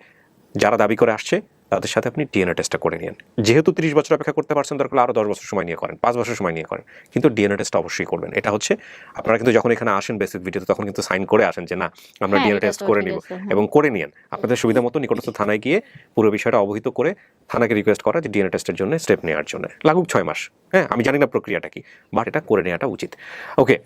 Speaker 2: যারা দাবি করে আসছে তাদের সাথে আপনি ডিএনএ টেস্টটা করে নিন। যেহেতু 30 বছর অপেক্ষা করতে পারছেন, দরকার আরও 10 বছর সময় নিয়ে করেন, 5 বছর সময় নিয়ে করেন, কিন্তু ডিএনএ টেস্টটা অবশ্যই করবেন। এটা হচ্ছে আপনারা কিন্তু যখন এখানে আসেন বেসিক ভিডিওতে, তখন কিন্তু সাইন করে আসেন যে না আমরা ডিএনএ টেস্ট করে নিব, এবং করে নিন। আপনাদের সুবিধা মতো নিকটস্থ থানায় গিয়ে পুরো বিষয়টা অবহিত করে থানাকে রিকোয়েস্ট করা যে ডিএনএ টেস্টের জন্য স্টেপ নেওয়ার জন্য। লাগুক 6 মাস, হ্যাঁ আমি জানি না প্রক্রিয়াটা কি, বাট এটা করে নেওয়াটা উচিত। ওকে,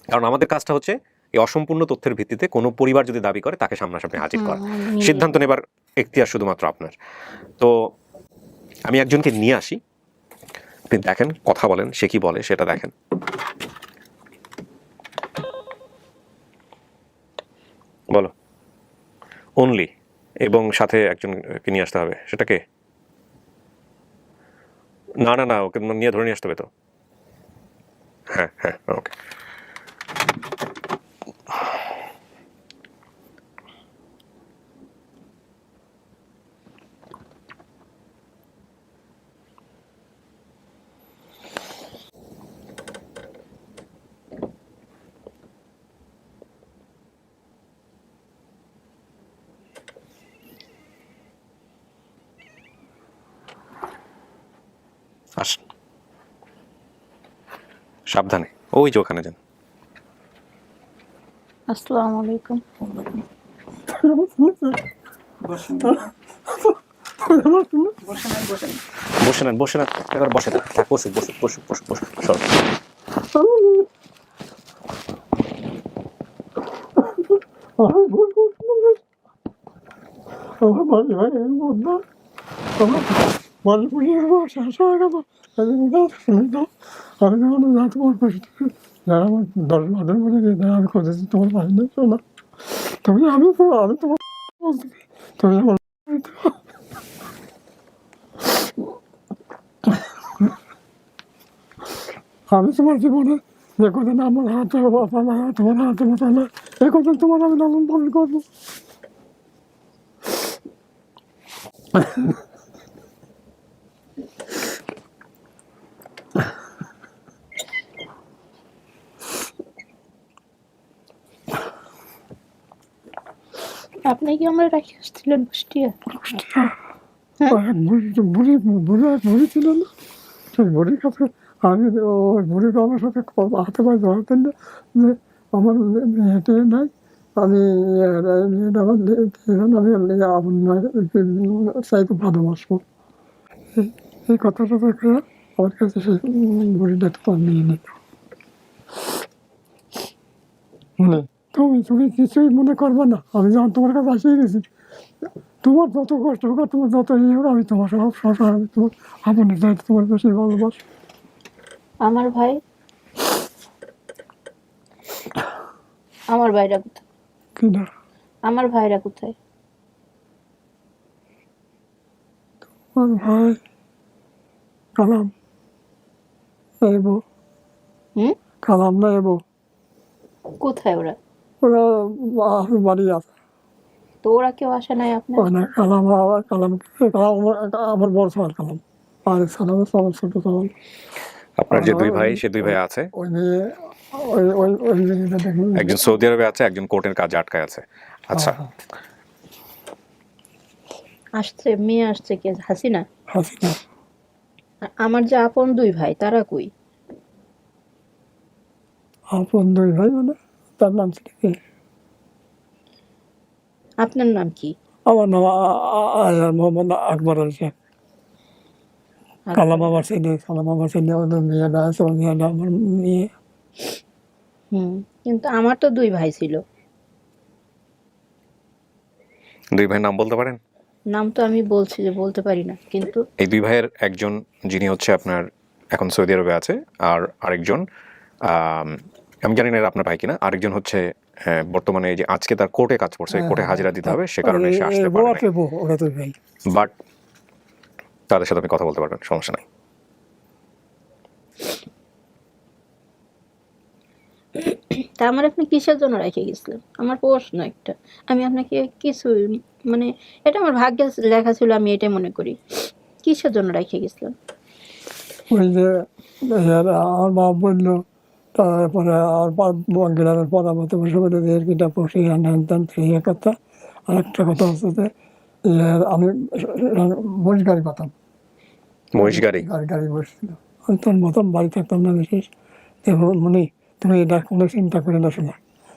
Speaker 2: কারণ আমাদের কাজটা হচ্ছে এই অসম্পূর্ণ তথ্যের ভিত্তিতে কোনো পরিবার যদি দাবি করে তাকে সামনাসামনি হাজির করা, সিদ্ধান্ত নেবার এখতিয়ার শুধুমাত্র আপনার। তো আমি একজনকে নিয়ে আসি, আপনি দেখেন, কথা বলেন, সে কি বলে সেটা দেখেন। বলো অনলি, এবং সাথে একজনকে নিয়ে আসতে হবে। সেটাকে না ওকে নিয়ে ধরে নিয়ে আসতে হবে তো। হ্যাঁ ওকে। সাবধানে, ওই যে ওখানে যান।
Speaker 3: আসসালামু আলাইকুম।
Speaker 2: বসে নেন, বসে নেন, এবার বসে নেন, বসুন বসুন বসুন বসুন বসুন, সরো।
Speaker 4: আমার বাড়ি ভাই বন্ধু, আমার বাড়ি পুড়িয়ে শেষ হয়ে গেল। আমি যখন যাতে আমার খুশি যারা আমার 10 বছর মধ্যে দিয়ে দেয়, আমি খুঁজেছি তোমার বাড়ি নেই শোনা। তবে আমি তোমার বলছি, তুমি আমার আমি তোমার জীবনে যে কথা আমার হাতে বাবা না, তোমার হাতে বাবা না, এই কথা তোমার আমি লালন পালন করবো।
Speaker 3: আপনি কি আমরা রাখি আসছিলেন কুষ্টিয়া?
Speaker 4: বুড়ি ছিল না, সেই বুড়ির কাছে আমি ওই বুড়ির আমার সাথে হাতে পায়ে ধরাতেন না যে আমার মেয়েতে নাই, আমি আমি চাইতে ভালোবাসবো। এই কথাটা দেখে আমার কাছে সেই বুড়িটা একটু নিয়ে নিত। মানে তুমি কিছুই মনে করবে না, আমি যখন তোমার কাছে আসিয়ে গেছি, তোমার যত কষ্ট হোক, তোমার যত ইয়ে হোক, আমি তোমার সব সংসার, আমি তোমার আপনি চাইতে তোমার বেশি ভালোবাসি।
Speaker 3: আমার ভাই, আমার ভাইরা কোথায়?
Speaker 4: কিনা
Speaker 3: আমার ভাইরা কোথায়?
Speaker 4: আমার ভাই কালাম এবো, কালাম না এবো,
Speaker 3: কোথায় ওরা?
Speaker 4: ওরা বাড়ি আছে।
Speaker 3: তো ওরা কেউ আসে নাই আপনার?
Speaker 4: ওখানে কালাম আবার কালাম আমার বড় সবার কালাম, আর সালাম সবার ছোট সালাম।
Speaker 2: আপনার যে দুই ভাই, সে দুই ভাই আছে,
Speaker 4: ওই মেয়ে ওই মেয়েটা দেখুন,
Speaker 2: একজন সৌদি আরবে আছে, একজন কোর্টের কাজে আটকায় আছে। আচ্ছা,
Speaker 3: আসছে মেয়ে আসছে কে? হাসিনা?
Speaker 4: হাসিনা।
Speaker 3: আর আমার যে আপন দুই ভাই তারা কই?
Speaker 4: আপন দুই ভাই মানে তার নাম ছিল কি?
Speaker 3: আপনার নাম কি?
Speaker 4: আমার নাম মোহাম্মদ আকবর আলী শেখ। কালাম আমার ছেলে, কালাম আমার ছেলে, ওদের মেয়েটা আছে, ওই মেয়েটা আমার মেয়ে।
Speaker 3: কিন্তু আমার তো দুই ভাই ছিল।
Speaker 2: দুই ভাইয়ের নাম বলতে পারেন?
Speaker 3: নাম তো আমি বলছি যে বলতে পারি না, কিন্তু
Speaker 2: এই দুই ভাইয়ের একজন যিনি হচ্ছে আপনার এখন সৌদি আরবে আছে, আর আরেকজন আমি জানি না আপনার ভাই কিনা, আরেকজন হচ্ছে বর্তমানে যে আজকে তার কোর্টে কাজ করছে, কোর্টে হাজিরা দিতে হবে, সে কারণে সে আসতে পারে নাই। বাট তাদের সাথে আপনি কথা বলতে পারবেন, সমস্যা নাই।
Speaker 3: তা আমার আপনি কিসের জন্য রেখে গেছিলেন? আমার প্রশ্ন একটা, আমি আপনাকে কিছু মানে এটা আমার ভাগ্যে লেখা ছিল, আমি এটাই মনে করি। কিসের জন্য রেখে গেছিলেন?
Speaker 4: ওই যে আমার মা বললো, তারপরে আর গ্রামের পরামর্শ বসে বলে যে এটা পড়ে আনতাম, সেই কথা। আর একটা কথা হচ্ছে যে আমি মহিষ গাড়ি পাতাম,
Speaker 2: মহিষ গাড়ি
Speaker 4: গাড়ি বসছিল, আমি তোর মতন বাড়ি থাকতাম না বিশেষ। মানে তুমি এটা কোনো চিন্তা করে না, শোনা,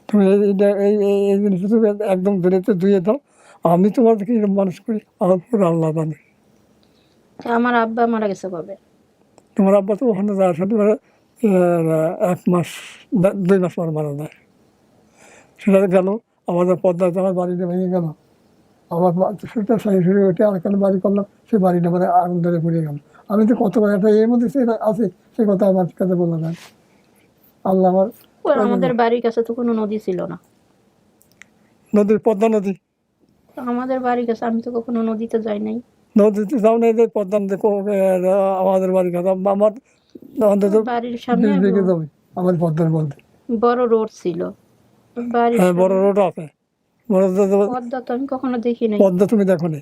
Speaker 4: তুমি এইটা এই জিনিসটা তুমি একদম দূরেতে ধুয়ে দাও, আমি তোমার থেকে মানুষ করি, আমার পুরো আল্লাহ জানে।
Speaker 3: আমার আব্বা মারা গেছে কবে?
Speaker 4: তোমার আব্বা তো ওখানে যাওয়ার সাথে 1 মাস 2 মাস পর মারা যায়। সেটা গেল আমাদের পদ্মায়, আমার বাড়িটা ভেঙে গেল, আমার সেটা শুরু উঠে আর এখানে বাড়ি করলাম, সে বাড়িটা মানে আগুন ধরে পড়ে গেল। আমি তো কতবার একটা এর মধ্যে আছে, সে কথা আমার কাছে বললাম না। আল্লাহ আমার
Speaker 3: আমাদের বাড়ির কাছে তো কোনো নদী ছিল না।
Speaker 4: নদী, পদ্মা নদী।
Speaker 3: আমাদের বাড়ির কাছে আমি তো কখনো নদীতে যাই নাই।
Speaker 4: নদীতে যাও না, যে পদ্মা নদী আমাদের বাড়ির কাছে, আমার অন্তত
Speaker 3: বাড়ির সামনে
Speaker 4: দিকে যাবে আমার পদ্মার মধ্যে
Speaker 3: বড় রোড ছিল।
Speaker 4: হ্যাঁ, বড় রোড আছে।
Speaker 3: পদ্মা তো আমি কখনো দেখি নাই।
Speaker 4: পদ্মা তুমি দেখো নি?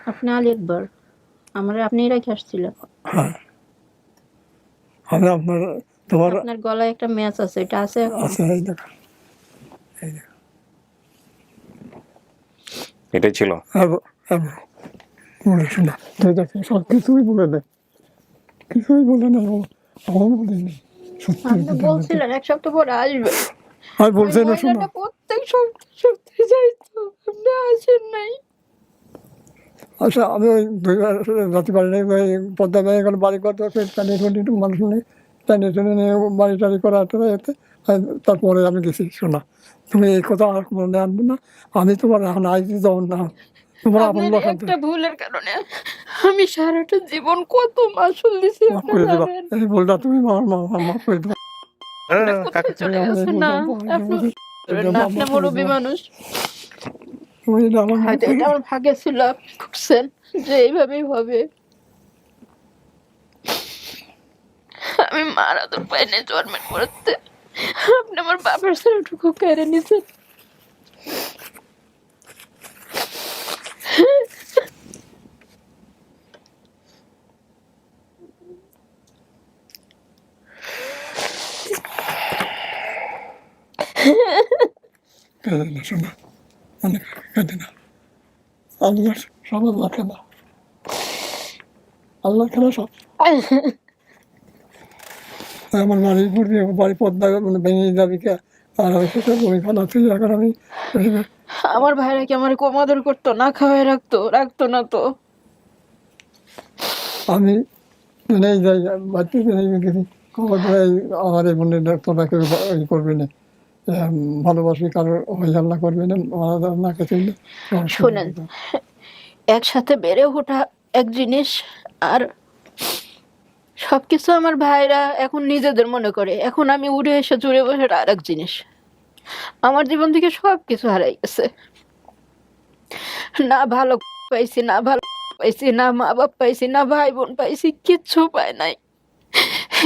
Speaker 3: আপনি আলী একবার আপনি রেখে আসছিলেন।
Speaker 4: হ্যাঁ, আমি তোমার
Speaker 3: আপনার গলায় একটা ম্যাচ আছে, এটা আছে এখন?
Speaker 4: আছে, এই দেখো, এই দেখো,
Speaker 2: এটাই ছিল।
Speaker 4: বলে শোনা সব কিছুই বলে দেয়, কিছুই বলে না, আমার বলিনি সত্যি
Speaker 3: আপনি বলছিলেন 1 সপ্তাহ পরে আসবে,
Speaker 4: আমি বলছি না শোনা।
Speaker 3: মহিলাটা প্রত্যেক সপ্তাহে যাইতো, আপনি আসেন নাই।
Speaker 4: আচ্ছা আমি ওই যাতে পারি নাই, ওই পদ্মা ব্যাংক এখন বাড়ি করতে টানিয়ে একটু মানুষ নেই, টানিয়ে টেনে নিয়ে বাড়ি টাড়ি করা এতে, তারপরে আমি গেছি। শোনা তুমি এই কথা আর মনে আনবে না, আমি তোমার এখন আইছি যখন না তোমার আপন
Speaker 3: আপনার
Speaker 4: লোক
Speaker 3: একটা ভুলের কারণে আমি সারাটা জীবন কত মাসুল দিছি,
Speaker 4: মাফ
Speaker 3: আপনি
Speaker 4: করে দেবা,
Speaker 3: জানেন।
Speaker 4: এই ভুলটা তুমি মাফ করে দেবা।
Speaker 3: কোথায় চলে গেছেন না, আপনি মুরব্বী মানুষ,
Speaker 4: তুমি এটা আমার
Speaker 3: হয়তো এটা আমার ভাগ্যে ছিল, আপনি করছেন যে এইভাবেই হবে। আমি মারা তো পাইনি জন্মের করতে, আপনি আমার বাবার ছেলেটুকু কেড়ে নিছেন।
Speaker 4: কেঁদে না শোনা, অনেক কেঁদে না, আল্লাহ সব আল্লাহ খেলা, আল্লাহ খেলা সব। আমার বাড়ির পড়বে, বাড়ি পদ্মা মানে ভেঙে যাবি কে, আর আমি সেটা বমি খানা তুই এখন আমি
Speaker 3: আমার ভাইরা কি আমার কম আদর করতো, না খাওয়াই রাখতো না তো।
Speaker 4: আমি নেই যাই বাড়িতে নেই গেছি, খবর দেয় আমার এই বোনের তোরা কেউ ই করবে না, ভালোবাসি কারো হয়ে আল্লাহ করবে না, না খেতে
Speaker 3: শোনেন, একসাথে বেড়ে ওঠা এক জিনিস, আর সবকিছু আমার ভাইরা এখন নিজেদের মনে করে, এখন আমি উড়ে এসে জুড়ে বসে আর এক জিনিস। আমার জীবন থেকে সবকিছু হারাই গেছে, না ভালো পাইছি, না ভালো পাইছি, না মা বাপ পাইছি, না ভাই বোন পাইছি, কিচ্ছু পাই নাই।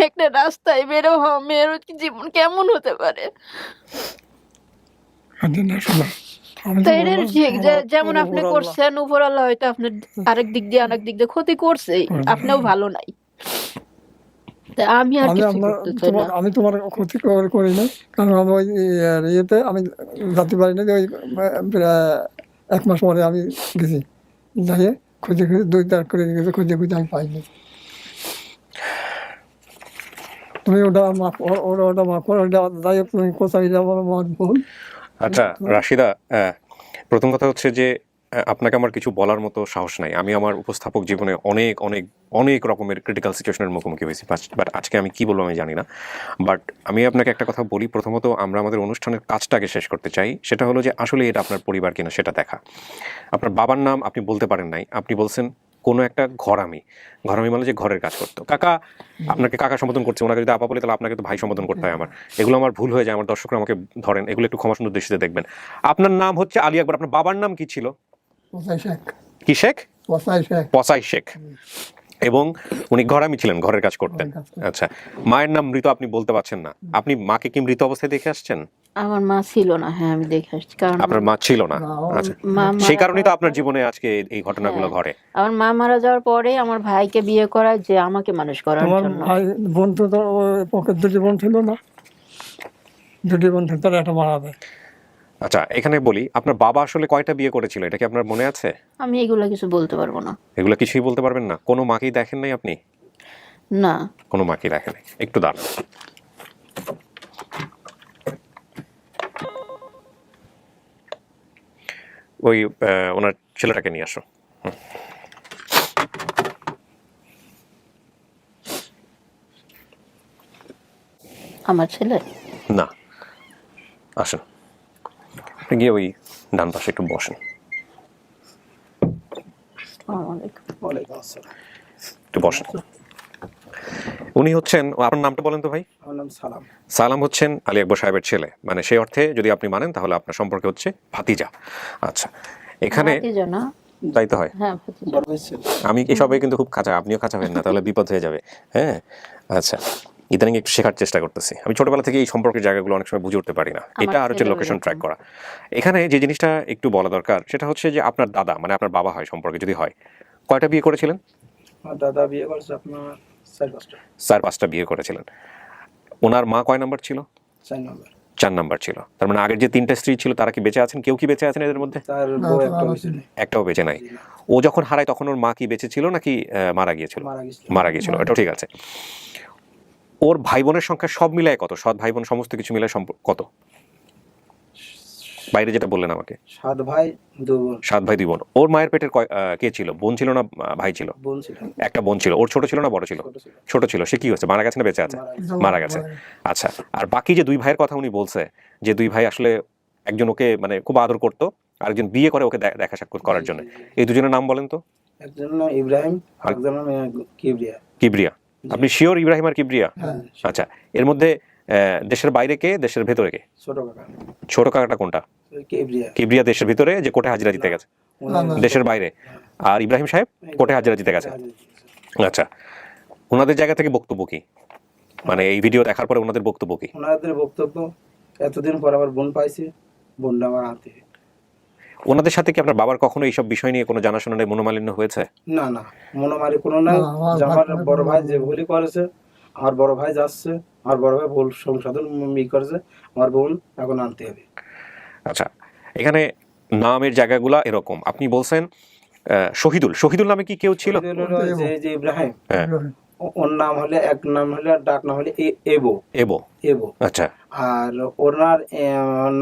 Speaker 3: একটা রাস্তায় বেরো হওয়া মেয়ের জীবন কেমন হতে পারে? তো এটা ঠিক যে যেমন আপনি করছেন, উপরওয়ালা হয়তো আপনার আরেক দিক দিয়ে ক্ষতি করছেই, আপনিও ভালো নাই। আমি আর কিছু করতে চাই না।
Speaker 4: আমি তোমার ক্ষতি করি না, কারণ আমি ওই ইয়েতে আমি যেতে পারি না, যে ওই 1 মাস পরে আমি গেছি, যাইয়ে খুঁজে 2-4 করে গেছে, খুঁজে আমি পাইনি। তুমি ওটা মাফ ওটা মাফ করো, ওটা যাই হোক তুমি কোথায় যাবো আমার ভুল।
Speaker 2: আচ্ছা রাশিদা, প্রথম কথা হচ্ছে যে আপনাকে আমার কিছু বলার মতো সাহস নাই। আমি আমার উপস্থাপক জীবনে অনেক অনেক অনেক রকমের ক্রিটিক্যাল সিচুয়েশনের মুখোমুখি হয়েছি, বাট আজকে আমি কি বলবো আমি জানি না। বাট আমি আপনাকে একটা কথা বলি, প্রথমত আমরা আমাদের অনুষ্ঠানের কাজটাকে শেষ করতে চাই, সেটা হলো যে আসলে এটা আপনার পরিবার কিনা সেটা দেখা। আপনার বাবার নাম আপনি বলতে পারেন নাই, আপনি বলছেন কোনো একটা ঘরামি মানে যে ঘরের কাজ করতো। কাকা আপনাকে কাকা সম্বোধন করছে, ওনাকে যদি আপা বলে তাহলে আপনাকে তো ভাই সম্বোধন করতে হয় আমার। এগুলো আমার ভুল হয়ে যায়, আমার দর্শকরা আমাকে ধরেন, এগুলো একটু ক্ষমা সুন্দর দৃষ্টিতে দেখবেন। আপনার নাম হচ্ছে আলী আকবর, আপনার বাবার নাম কি ছিল? কি শেখ? পসাই শেখ। এবং উনি ঘরামি ছিলেন, ঘরের কাজ করতেন। আচ্ছা, মায়ের নাম মৃত আপনি বলতে পারছেন না, আপনি মাকে কি মৃত অবস্থায় দেখে আসছেন?
Speaker 3: আমার মা ছিল না, হ্যাঁ আমি দেখে আসছি, কারণ
Speaker 2: আপনার মা ছিল না। আচ্ছা, সেই কারণেই তো আপনার জীবনে আজকে এই ঘটনাগুলো ঘটে।
Speaker 3: আমার মা মারা যাওয়ার পরে আমার ভাইকে বিয়ে করায়, যে আমাকে মানুষ করার
Speaker 4: তোমার
Speaker 3: জন্য।
Speaker 4: ভাই বোন তো পকেট 2টি বোন ছিল না, 2টি বোন থেকে তার একটা মারা যায়।
Speaker 2: আচ্ছা, এখানে বলি, আপনার বাবা আসলে কয়টা বিয়ে করেছিল, এটা কি আপনার মনে আছে?
Speaker 3: আমি এগুলো কিছু বলতে পারবো না।
Speaker 2: এগুলো কিছুই বলতে পারবেন না? কোনো মাকেই দেখেন নাই আপনি?
Speaker 3: না,
Speaker 2: কোনো মাকেই দেখেন নাই। একটু দাঁড়ান। ওই ওনার ছেলেটাকে নিয়ে আসো।
Speaker 3: আমার ছেলে
Speaker 2: না, আসেন, আপনি গিয়ে ওই ডান পাশে একটু বসেন, একটু বসেন। উনি হচ্ছেন, আপনার নামটা বলেন তো ভাই?
Speaker 10: আমার নাম সালাম।
Speaker 2: সালাম হচ্ছেন আলী আকবর সাহেবের ছেলে, মানে সেই অর্থে যদি আপনি মানেন তাহলে আপনার সম্পর্কে হচ্ছে ভাতিজা। আচ্ছা, এখানে তাই তো হয়। আমি এসবে কিন্তু খুব খাঁচা, আপনিও খাঁচা হবেন না, তাহলে বিপদ হয়ে যাবে। হ্যাঁ, আচ্ছা, ইদানিং একটু শেখার চেষ্টা করতেছি। আমি ছোটবেলা থেকে এই সম্পর্কের জায়গাগুলো অনেক সময় বুঝে উঠতে পারি না। এটা আর হচ্ছে লোকেশন ট্র্যাক করা। এখানে যে জিনিসটা একটু বলা দরকার সেটা হচ্ছে যে আপনার দাদা, মানে আপনার বাবা হয় সম্পর্কে যদি হয়, কয়টা বিয়ে করেছিলেন?
Speaker 10: দাদা বিয়ে করেছে আপনার
Speaker 2: 4-5টা বিয়ে করেছিলেন। ওনার মা কয় নাম্বার ছিল?
Speaker 10: 4 নম্বর।
Speaker 2: 4 নাম্বার ছিল। তার মানে আগের যে 3টা স্ত্রী ছিল তারা কি বেঁচে আছেন? কেউ কি বেঁচে আছেন এদের মধ্যে?
Speaker 10: তার বউ একটা হয়েছিল,
Speaker 2: একটাও বেঁচে নাই। ও যখন হারায় তখন ওর মা কি বেঁচে ছিল নাকি মারা গিয়েছিল? মারা গিয়েছিল, এটাও ঠিক আছে। ওর ভাই বোনের সংখ্যা সব মিলায় কত? সৎ ভাই বোন সমস্ত কিছু মিলায় কত? বাইরে যেটা বললেন আমাকে
Speaker 10: 7 ভাই 2 বোন।
Speaker 2: 7 ভাই 2 বোন। ওর মায়ের পেটের কে ছিল? বোন ছিল না ভাই ছিল?
Speaker 10: বোন ছিল,
Speaker 2: একটা বোন ছিল। ওর ছোট ছিল না বড় ছিল?
Speaker 10: ছোট ছিল,
Speaker 2: ছোট ছিল। সে কি হয়েছে? মারা গেছে না বেঁচে আছে? মারা গেছে। আচ্ছা, আর বাকি যে 2 ভাইয়ের কথা উনি বলছে যে 2 ভাই আসলে একজন ওকে মানে খুব আদর করতো, আরেকজন বিয়ে করে ওকে দেখা সাক্ষাৎ করার জন্য, এই দুজনের নাম বলেন তো।
Speaker 10: একজন নাম ইব্রাহিম, আরেকজন নাম কিবরিয়া।
Speaker 2: কিবরিয়া। আপনি শিওর ইব্রাহিম আর কিবরিয়া? আচ্ছা, এর মধ্যে দেশের বাইরে কে, দেশের ভেতরে কে?
Speaker 10: ছোট কাকা।
Speaker 2: ছোট কাকাটা কোনটা?
Speaker 10: কিবরিয়া।
Speaker 2: কিবরিয়া দেশের ভিতরে, যে কোটে হাজিরা দিতে গেছে। দেশের বাইরে। আর ইব্রাহিম সাহেব কোটে হাজিরা দিতে গেছে। আচ্ছা, ওনাদের জায়গা থেকে বক্তব্য কি, মানে এই ভিডিও দেখার পরে ওনাদের বক্তব্য কি?
Speaker 10: ওনাদের বক্তব্য, এতদিন পর আমার বোন পাইছি, বোনটা আমার হাতে।
Speaker 2: ওনাদের সাথে কি আপনার বাবার কখনো এইসব বিষয় নিয়ে কোনো জানাশোনা নেই, মনোমালিন্য হয়েছে?
Speaker 10: না না, মনোমারি কোনো নাই। আমার বড় ভাই যে ভুলই করেছে, আমার বড় ভাই যাচ্ছে, আমার বড় ভাই ভুল সংশোধন করেছে, আমার বোন এখন আনতে হবে।
Speaker 2: আচ্ছা, এখানে নামের জায়গাগুলা এরকম। আপনি বলছেন শহীদুল নামে কি কেউ ছিল?
Speaker 10: যে ইব্রাহিম,
Speaker 2: হ্যাঁ,
Speaker 10: ওর নাম হলে এক নাম হলে, আর ডাক নাম হলে এবো।
Speaker 2: এবো।
Speaker 10: এবো।
Speaker 2: আচ্ছা,
Speaker 10: আর ওনার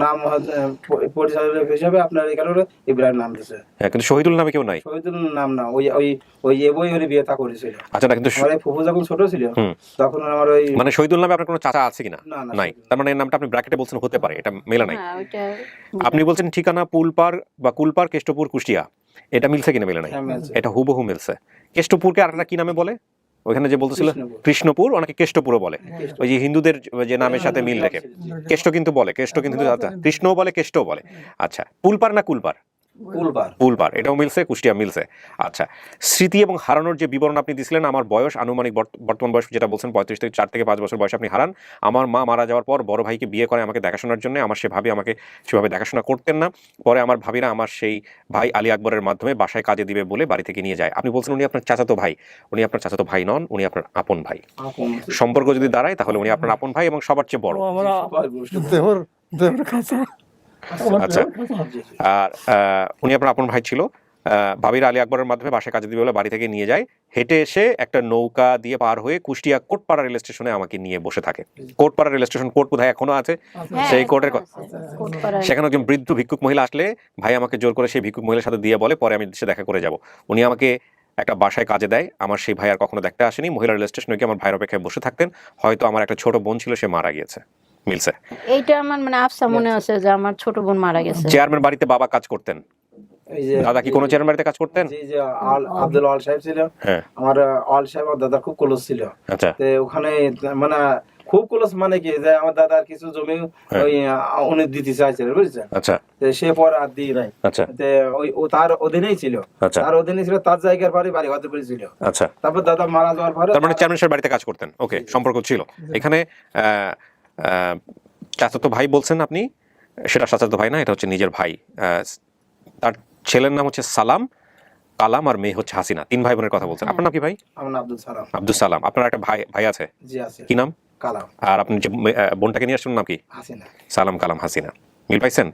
Speaker 10: নাম পরিচয় হিসাবে আপনার এখানে হলো ইব্রাহিম নাম দিয়েছে।
Speaker 2: হ্যাঁ, কিন্তু শহীদুল নামে কেউ নাই।
Speaker 10: শহীদুল নাম না, ওই ওই ওই এবই হলে বিয়ে তা করেছিল।
Speaker 2: আচ্ছা, না কিন্তু
Speaker 10: আমার এই ফুফু যখন ছোট ছিল তখন আমার ওই
Speaker 2: মানে শহীদুল নামে আপনার কোনো চাচা আছে কিনা?
Speaker 10: না, না,
Speaker 2: নাই। তার মানে এই নামটা আপনি ব্র্যাকেটে বলছেন হতে পারে, এটা মেলা নাই।
Speaker 3: হ্যাঁ, ওইটা
Speaker 2: আপনি বলছেন ঠিকানা পুলপার বা কুলপার, কেষ্টপুর, কুষ্টিয়া, এটা মিলছে কিনা? মেলে নাই।
Speaker 10: হ্যাঁ, মিলছে।
Speaker 2: এটা হুবহু মিলছে। কেষ্টপুরকে আরেকটা কি নামে বলে? ওইখানে যে বলতেছিল
Speaker 10: কৃষ্ণপুর।
Speaker 2: কৃষ্ণপুর, অনেকে কেষ্টপুরও বলে। ওই যে হিন্দুদের যে নামের সাথে মিল রেখে কেষ্ট কিন্তু বলে, কেষ্ট কিন্তু কৃষ্ণও বলে, কেষ্টও বলে। আচ্ছা, পুলপার না কুলপার?
Speaker 10: কুলবার।
Speaker 2: পুলপার, এটাও মিলছে, কুষ্টিয়া মিলছে। আচ্ছা, স্মৃতি এবং হারানোর যে বিবরণ আপনি দিছিলেন, আমার বয়স আনুমানিক বর্তমান বয়স যেটা বলছেন 35 থেকে 4 থেকে 5 বছর বয়সে আপনি হারান। আমার মা মারা যাওয়ার পর বড় ভাইকে বিয়ে করে আমাকে দেখাশোনার জন্য। আমার সে ভাবি আমাকে সেভাবে দেখাশোনা করতেন না। পরে আমার ভাবিরা আমার সেই ভাই আলী আকবরের মাধ্যমে বাসায় কাজে দিবে বলে বাড়ি থেকে নিয়ে যায়। আপনি বলছেন উনি আপনার চাচাতো ভাই। উনি আপনার চাচাতো ভাই নন, উনি আপনার আপন ভাই। সম্পর্ক যদি দাঁড়ায় তাহলে উনি আপনার আপন ভাই এবং সবার চেয়ে বড়। আচ্ছা, আর উনি আপনার আপন ভাই ছিল। ভাবির আলী আকবরের মাধ্যমে বাসায় কাজে দিবে বলে বাড়ি থেকে নিয়ে যায়। হেঁটে এসে একটা নৌকা দিয়ে পার হয়ে কুষ্টিয়া কোটপাড়া রেল স্টেশনে আমাকে নিয়ে বসে থাকে। কোটপাড়া রেল স্টেশন, কোর্ট বোধহয় এখনো আছে, সেই কোর্টের সেখানে একজন বৃদ্ধ ভিক্ষুক মহিলা আসলে ভাই আমাকে জোর করে সেই ভিক্ষুক মহিলার সাথে দিয়ে বলে পরে আমি দেশে দেখা করে যাব। উনি আমাকে একটা বাসায় কাজে দেয়। আমার সেই ভাই আর কখনো দেখতে আসেনি। মহিলা রেল স্টেশনে গিয়ে আমার ভাইয়ের অপেক্ষায় বসে থাকতেন। হয়তো আমার একটা ছোট বোন ছিল, সে মারা গিয়েছে। মিলছে।
Speaker 3: এইটা আমার মানে আফসা মনে আছে যে আমার ছোট বোন মারা গেছে।
Speaker 2: চেয়ারম্যান বাড়িতে বাবা কাজ করতেন। দাদা কি কোনো চেয়ারম্যান বাড়িতে কাজ করতেন?
Speaker 10: জি, যে আব্দুল আল সাহেব ছিল, আমার আল সাহেব আর দাদা খুব ক্লোজ ছিল।
Speaker 2: আচ্ছা,
Speaker 10: তো ওখানে মানে খুব ক্লোজ, মানে কি যে আমার দাদার কিছু জমি ওই উনি দিতে চাইছিলেন, বুঝছেন?
Speaker 2: আচ্ছা,
Speaker 10: সে পর আর দিয়ে নাই।
Speaker 2: আচ্ছা,
Speaker 10: ওই ও তার অধীনেই ছিল।
Speaker 2: আচ্ছা,
Speaker 10: তার অধীনে ছিল, তার জায়গার বাড়ি হতে পেরেছিল।
Speaker 2: আচ্ছা,
Speaker 10: তারপর দাদা মারা যাওয়ার পরে
Speaker 2: তার মানে চেয়ারম্যান সাহেব বাড়িতে কাজ করতেন। ওকে, সম্পর্ক ছিল। এখানে চাচাতো ভাই বলছেন আপনি, সেটা চাচাতো ভাই না, এটা হচ্ছে নিজের ভাই। তার ছেলের নাম হচ্ছে সালাম, কালাম, আর মেয়ে হচ্ছে হাসিনা। 3 ভাই বোনের কথা বলছেন। আপনার নাম কি ভাই?
Speaker 10: আমার নাম আব্দুল সালাম।
Speaker 2: আব্দুল সালাম। আপনার একটা ভাই আছে?
Speaker 10: জি আছে।
Speaker 2: কি নাম?
Speaker 10: কালাম।
Speaker 2: আর আপনি যে বোনটাকে নিয়ে আসছেন নাম কি?
Speaker 10: হাসিনা।
Speaker 2: সালাম, কালাম, হাসিনা। মিল পাইছেন?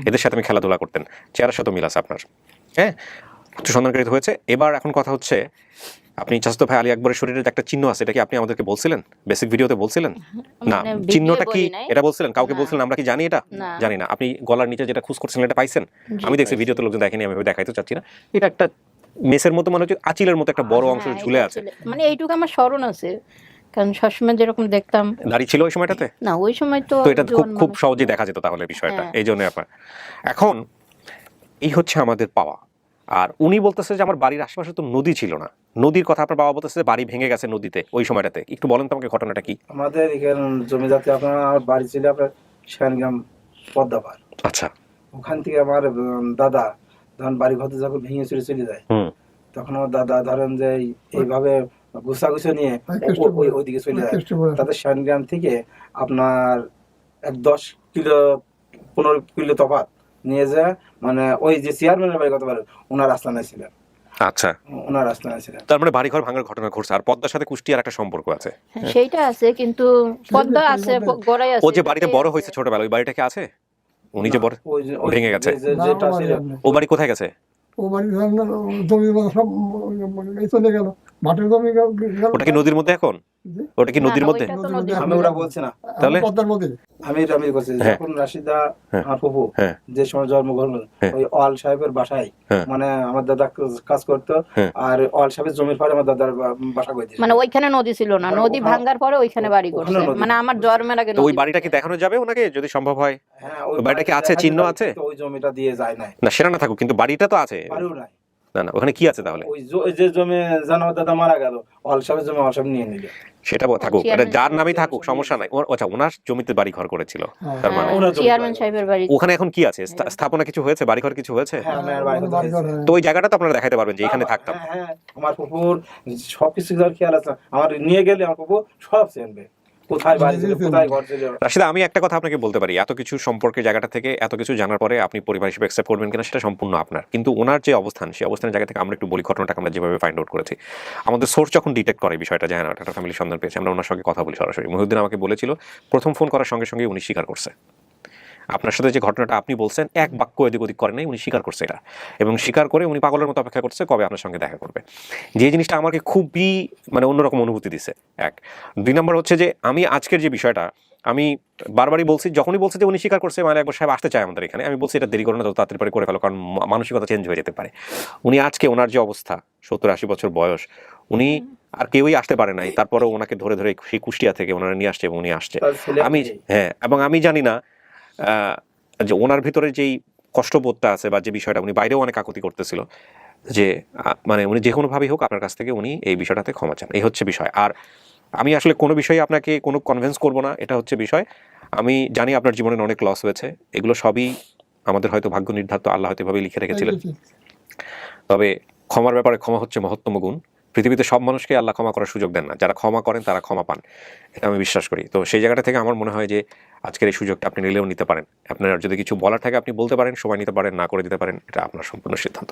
Speaker 2: এদের সাথে আমি খেলাধুলা করতেন, চেহারার সাথে মিল আছে আপনার। হ্যাঁ, উচ্চ সন্ধানকারী হয়েছে। এবার এখন কথা হচ্ছে, আপনি চাচাতো ভাই আলী আকবরের শরীরে একটা চিহ্ন আছে, এটা কি আপনি আমাদেরকে বলছিলেন? বেসিক ভিডিওতে বলছিলেন না? চিহ্নটা কি এটা বলছিলেন? কাউকে বলছিলেন? আমরা কি জানি এটা? জানি না। আপনি গলার নিচে যেটা খুশ করছিলেন এটা পাইছেন? আমি দেখছি ভিডিওতে, লোকজন দেখেনি, আমি দেখাইতে চাচ্ছি না। এটা একটা মেসের মতো, মানে হচ্ছে আঁচিলের মতো একটা বড় অংশ ঝুলে আছে।
Speaker 3: মানে এইটুকু আমার স্মরণ আছে, কারণ সবসময় যেরকম দেখতাম।
Speaker 2: দাড়ি ছিল ওই সময়টাতে?
Speaker 3: না, ওই সময় তো
Speaker 2: এটা খুব সহজেই দেখা যেত তাহলে বিষয়টা, এই জন্য আপনার। এখন এই হচ্ছে আমাদের পাওয়া। আর উনি বলতেছে যে আমার বাড়ির আশেপাশে তো নদী ছিল না। নদীর কথা আপনার বাবা বলতেছে, বাড়ি ভেঙে গেছে নদীতে ওই সময়টাতে। একটু বলেন তো আমাকে ঘটনাটা কি?
Speaker 10: আমাদের এখানে জমি জাতি, আপনার বাড়ি ছিল আপনার সেখানগ্রাম পদ্মাপার।
Speaker 2: আচ্ছা,
Speaker 10: ওখান থেকে আমার দাদা ধরেন বাড়ি ঘর যখন ভেঙে চলে যায়, তখন আমার দাদা ধরেন যে এইভাবে গুছাগুছো নিয়ে ওইদিকে চলে যায়। তাদের সেখানগ্রাম থেকে আপনার 10 কিলো 15 কিলো তফাৎ নিয়ে যায়, মানে ওই যে চেয়ারম্যানের বাড়ি কথা বলেন, ওনার আস্তানায় ছিলেন।
Speaker 2: আচ্ছা,
Speaker 10: ওনার আস্তানা ছিলেন।
Speaker 2: তার মানে বাড়িঘর ভাঙার ঘটনা ঘটছে, আর পদ্মার সাথে কুষ্টিয়ার একটা সম্পর্ক আছে।
Speaker 3: হ্যাঁ, সেইটা আছে, কিন্তু পদ্মা আছে, গড়াই আছে।
Speaker 2: ও যে বাড়িতে বড় হয়েছে ছোটবেলায়, ওই বাড়িটা কি আছে? উনি যে বড় ভেঙে গেছে,
Speaker 10: যেটা ছিল
Speaker 2: ও বাড়ি কোথায় গেছে?
Speaker 4: ও বাড়ি জমি সব এই চলে গেল, মাঠের জমি গেল।
Speaker 2: ওটা কি নদীর মধ্যে এখন? ওটা কি
Speaker 3: না,
Speaker 2: নদীর
Speaker 3: না,
Speaker 2: মধ্যে?
Speaker 3: ওইটা তো নদীর
Speaker 10: আমি
Speaker 3: মধ্যে।
Speaker 10: ওরা বলছি না,
Speaker 2: তাহলে
Speaker 4: পদ্মার মধ্যে।
Speaker 10: আমি করছি
Speaker 2: হ্যাঁ।
Speaker 10: যখন রাশিদা
Speaker 2: হ্যাঁ।
Speaker 10: আমার ফুফু
Speaker 2: হ্যাঁ।
Speaker 10: যে সময় জন্মগ্রহণ করলো,
Speaker 2: হ্যাঁ।
Speaker 10: ওই অল সাহেবের বাসায়
Speaker 2: হ্যাঁ।
Speaker 10: মানে আমার দাদা কাজ করতো,
Speaker 2: হ্যাঁ।
Speaker 10: আর অল সাহেবের জমির পরে আমার দাদার বাসা করে দিয়েছে।
Speaker 3: মানে ওইখানে নদী ছিল না, নদী ভাঙ্গার পরে ওইখানে বাড়ি করছে।
Speaker 10: ওখানে নদী।
Speaker 3: মানে আমার জন্মের আগে
Speaker 2: তো ওই
Speaker 3: নদী।
Speaker 2: বাড়িটা কি দেখানো যাবে ওনাকে যদি সম্ভব হয়?
Speaker 10: হ্যাঁ,
Speaker 2: ওই বাড়িটা কি আছে,
Speaker 10: দেখা
Speaker 2: চিহ্ন
Speaker 10: যায়,
Speaker 2: আছে?
Speaker 10: কিন্তু ওই জমিটা দিয়ে যায় নাই,
Speaker 2: না সেটা না থাকুক, কিন্তু বাড়িটা তো আছে।
Speaker 10: বাড়িও নাই।
Speaker 2: না না, ওখানে কি আছে তাহলে?
Speaker 10: ওই যে জমি জানো দাদা মারা গেল, অল সাহেবের জমি অল সাহেব নিয়ে নিল।
Speaker 2: সেটা থাকুক, এটা যার নামেই থাকুক, সমস্যা নাই। আচ্ছা, ওনার জমিতে বাড়ি ঘর করেছিল, তার মানে
Speaker 10: ওনার জমি
Speaker 3: চেয়ারম্যান সাহেবের বাড়ি।
Speaker 2: ওখানে এখন কি আছে? স্থাপনা কিছু হয়েছে? বাড়িঘর কিছু হয়েছে?
Speaker 10: হ্যাঁ, আমার বাড়ি ঘর হয়েছে।
Speaker 2: তো ওই জায়গাটা তো আপনারা দেখাতে পারবেন যে এখানে থাকতাম।
Speaker 10: হ্যাঁ, হ্যাঁ, আমার ফুপুর সবকিছু খেয়াল আছে, আমার নিয়ে গেলে আমার ফুপু সব চেনবে, কোথায় বাড়ি ছিল, কোথায় ঘর ছিল।
Speaker 2: রাশিদা, আমি একটা কথা আপনাকে বলতে পারি, এত কিছু সম্পর্কের জায়গাটা থেকে এত কিছু জানার পরে আপনি পরিবার হিসেবে অ্যাকসেপ্ট করবেন কিনা সেটা সম্পূর্ণ আপনার, কিন্তু ওনার যে অবস্থান, সেই অবস্থানের জায়গা থেকে আমরা একটু বলি ঘটনাটা আমরা যেভাবে ফাইন্ড আউট করেছি। আমাদের সোর্স যখন ডিটেক্ট করে বিষয়টা, জানা একটা ফ্যামিলির সন্ধান পেয়েছে, আমরা ওনার সঙ্গে কথা বলি সরাসরি। মহিউদ্দিন আমাকে বলেছিল প্রথম ফোন করার সঙ্গে সঙ্গে উনি স্বীকার করছে। আপনার সাথে যে ঘটনাটা আপনি বলছেন, এক বাক্য এদিক ওদিক করেন নাই, উনি স্বীকার করছে এটা, এবং স্বীকার করে উনি পাগলের মতো অপেক্ষা করছে কবে আপনার সঙ্গে দেখা করবে। যে জিনিসটা আমাকে খুবই মানে অন্যরকম অনুভূতি দিছে। এক, দুই নম্বর হচ্ছে যে আমি আজকের যে বিষয়টা আমি বারবারই বলছি, যখনই বলছি যে উনি স্বীকার করছে মানে একবার সাহেব আসতে চায় আমাদের এখানে, আমি বলছি এটা দেরি করে না, তো তাড়াতাড়ি করে ফেলো, কারণ মানসিকতা চেঞ্জ হয়ে যেতে পারে। উনি আজকে ওনার যে অবস্থা, 70-80 বছর বয়স, উনি আর কেউই আসতে পারে নাই, তারপরেও ওনাকে ধরে ধরে সেই কুষ্টিয়া থেকে ওনারা নিয়ে আসছে এবং উনি আসছে। আমি হ্যাঁ, এবং আমি জানি না যে ওনার ভিতরে যেই কষ্টবোধটা আছে বা যে বিষয়টা, উনি বাইরেও অনেক আকুতি করতেছিল যে মানে উনি যে কোনোভাবেই হোক আপনার কাছ থেকে উনি এই বিষয়টাতে ক্ষমা চান, এই হচ্ছে বিষয়। আর আমি আসলে কোনো বিষয়ে আপনাকে কোনো কনভিন্স করবো না, এটা হচ্ছে বিষয়। আমি জানি আপনার জীবনে অনেক লস হয়েছে, এগুলো সবই আমাদের হয়তো ভাগ্য নির্ধারিত, আল্লাহ হয়তো এভাবে লিখে রেখেছিলেন। তবে ক্ষমার ব্যাপারে ক্ষমা হচ্ছে মহত্তম গুণ। পৃথিবীতে সব মানুষকে আল্লাহ ক্ষমা করার সুযোগ দেন না, যারা ক্ষমা করেন তারা ক্ষমা পান, এটা আমি বিশ্বাস করি। তো সেই জায়গাটা থেকে আমার মনে হয় যে আজকের এই সুযোগটা আপনি নিলেও নিতে পারেন। আপনার যদি কিছু বলার থাকে আপনি বলতে পারেন, সময় নিতে পারেন, না করে দিতে পারেন, এটা আপনার সম্পূর্ণ সিদ্ধান্ত।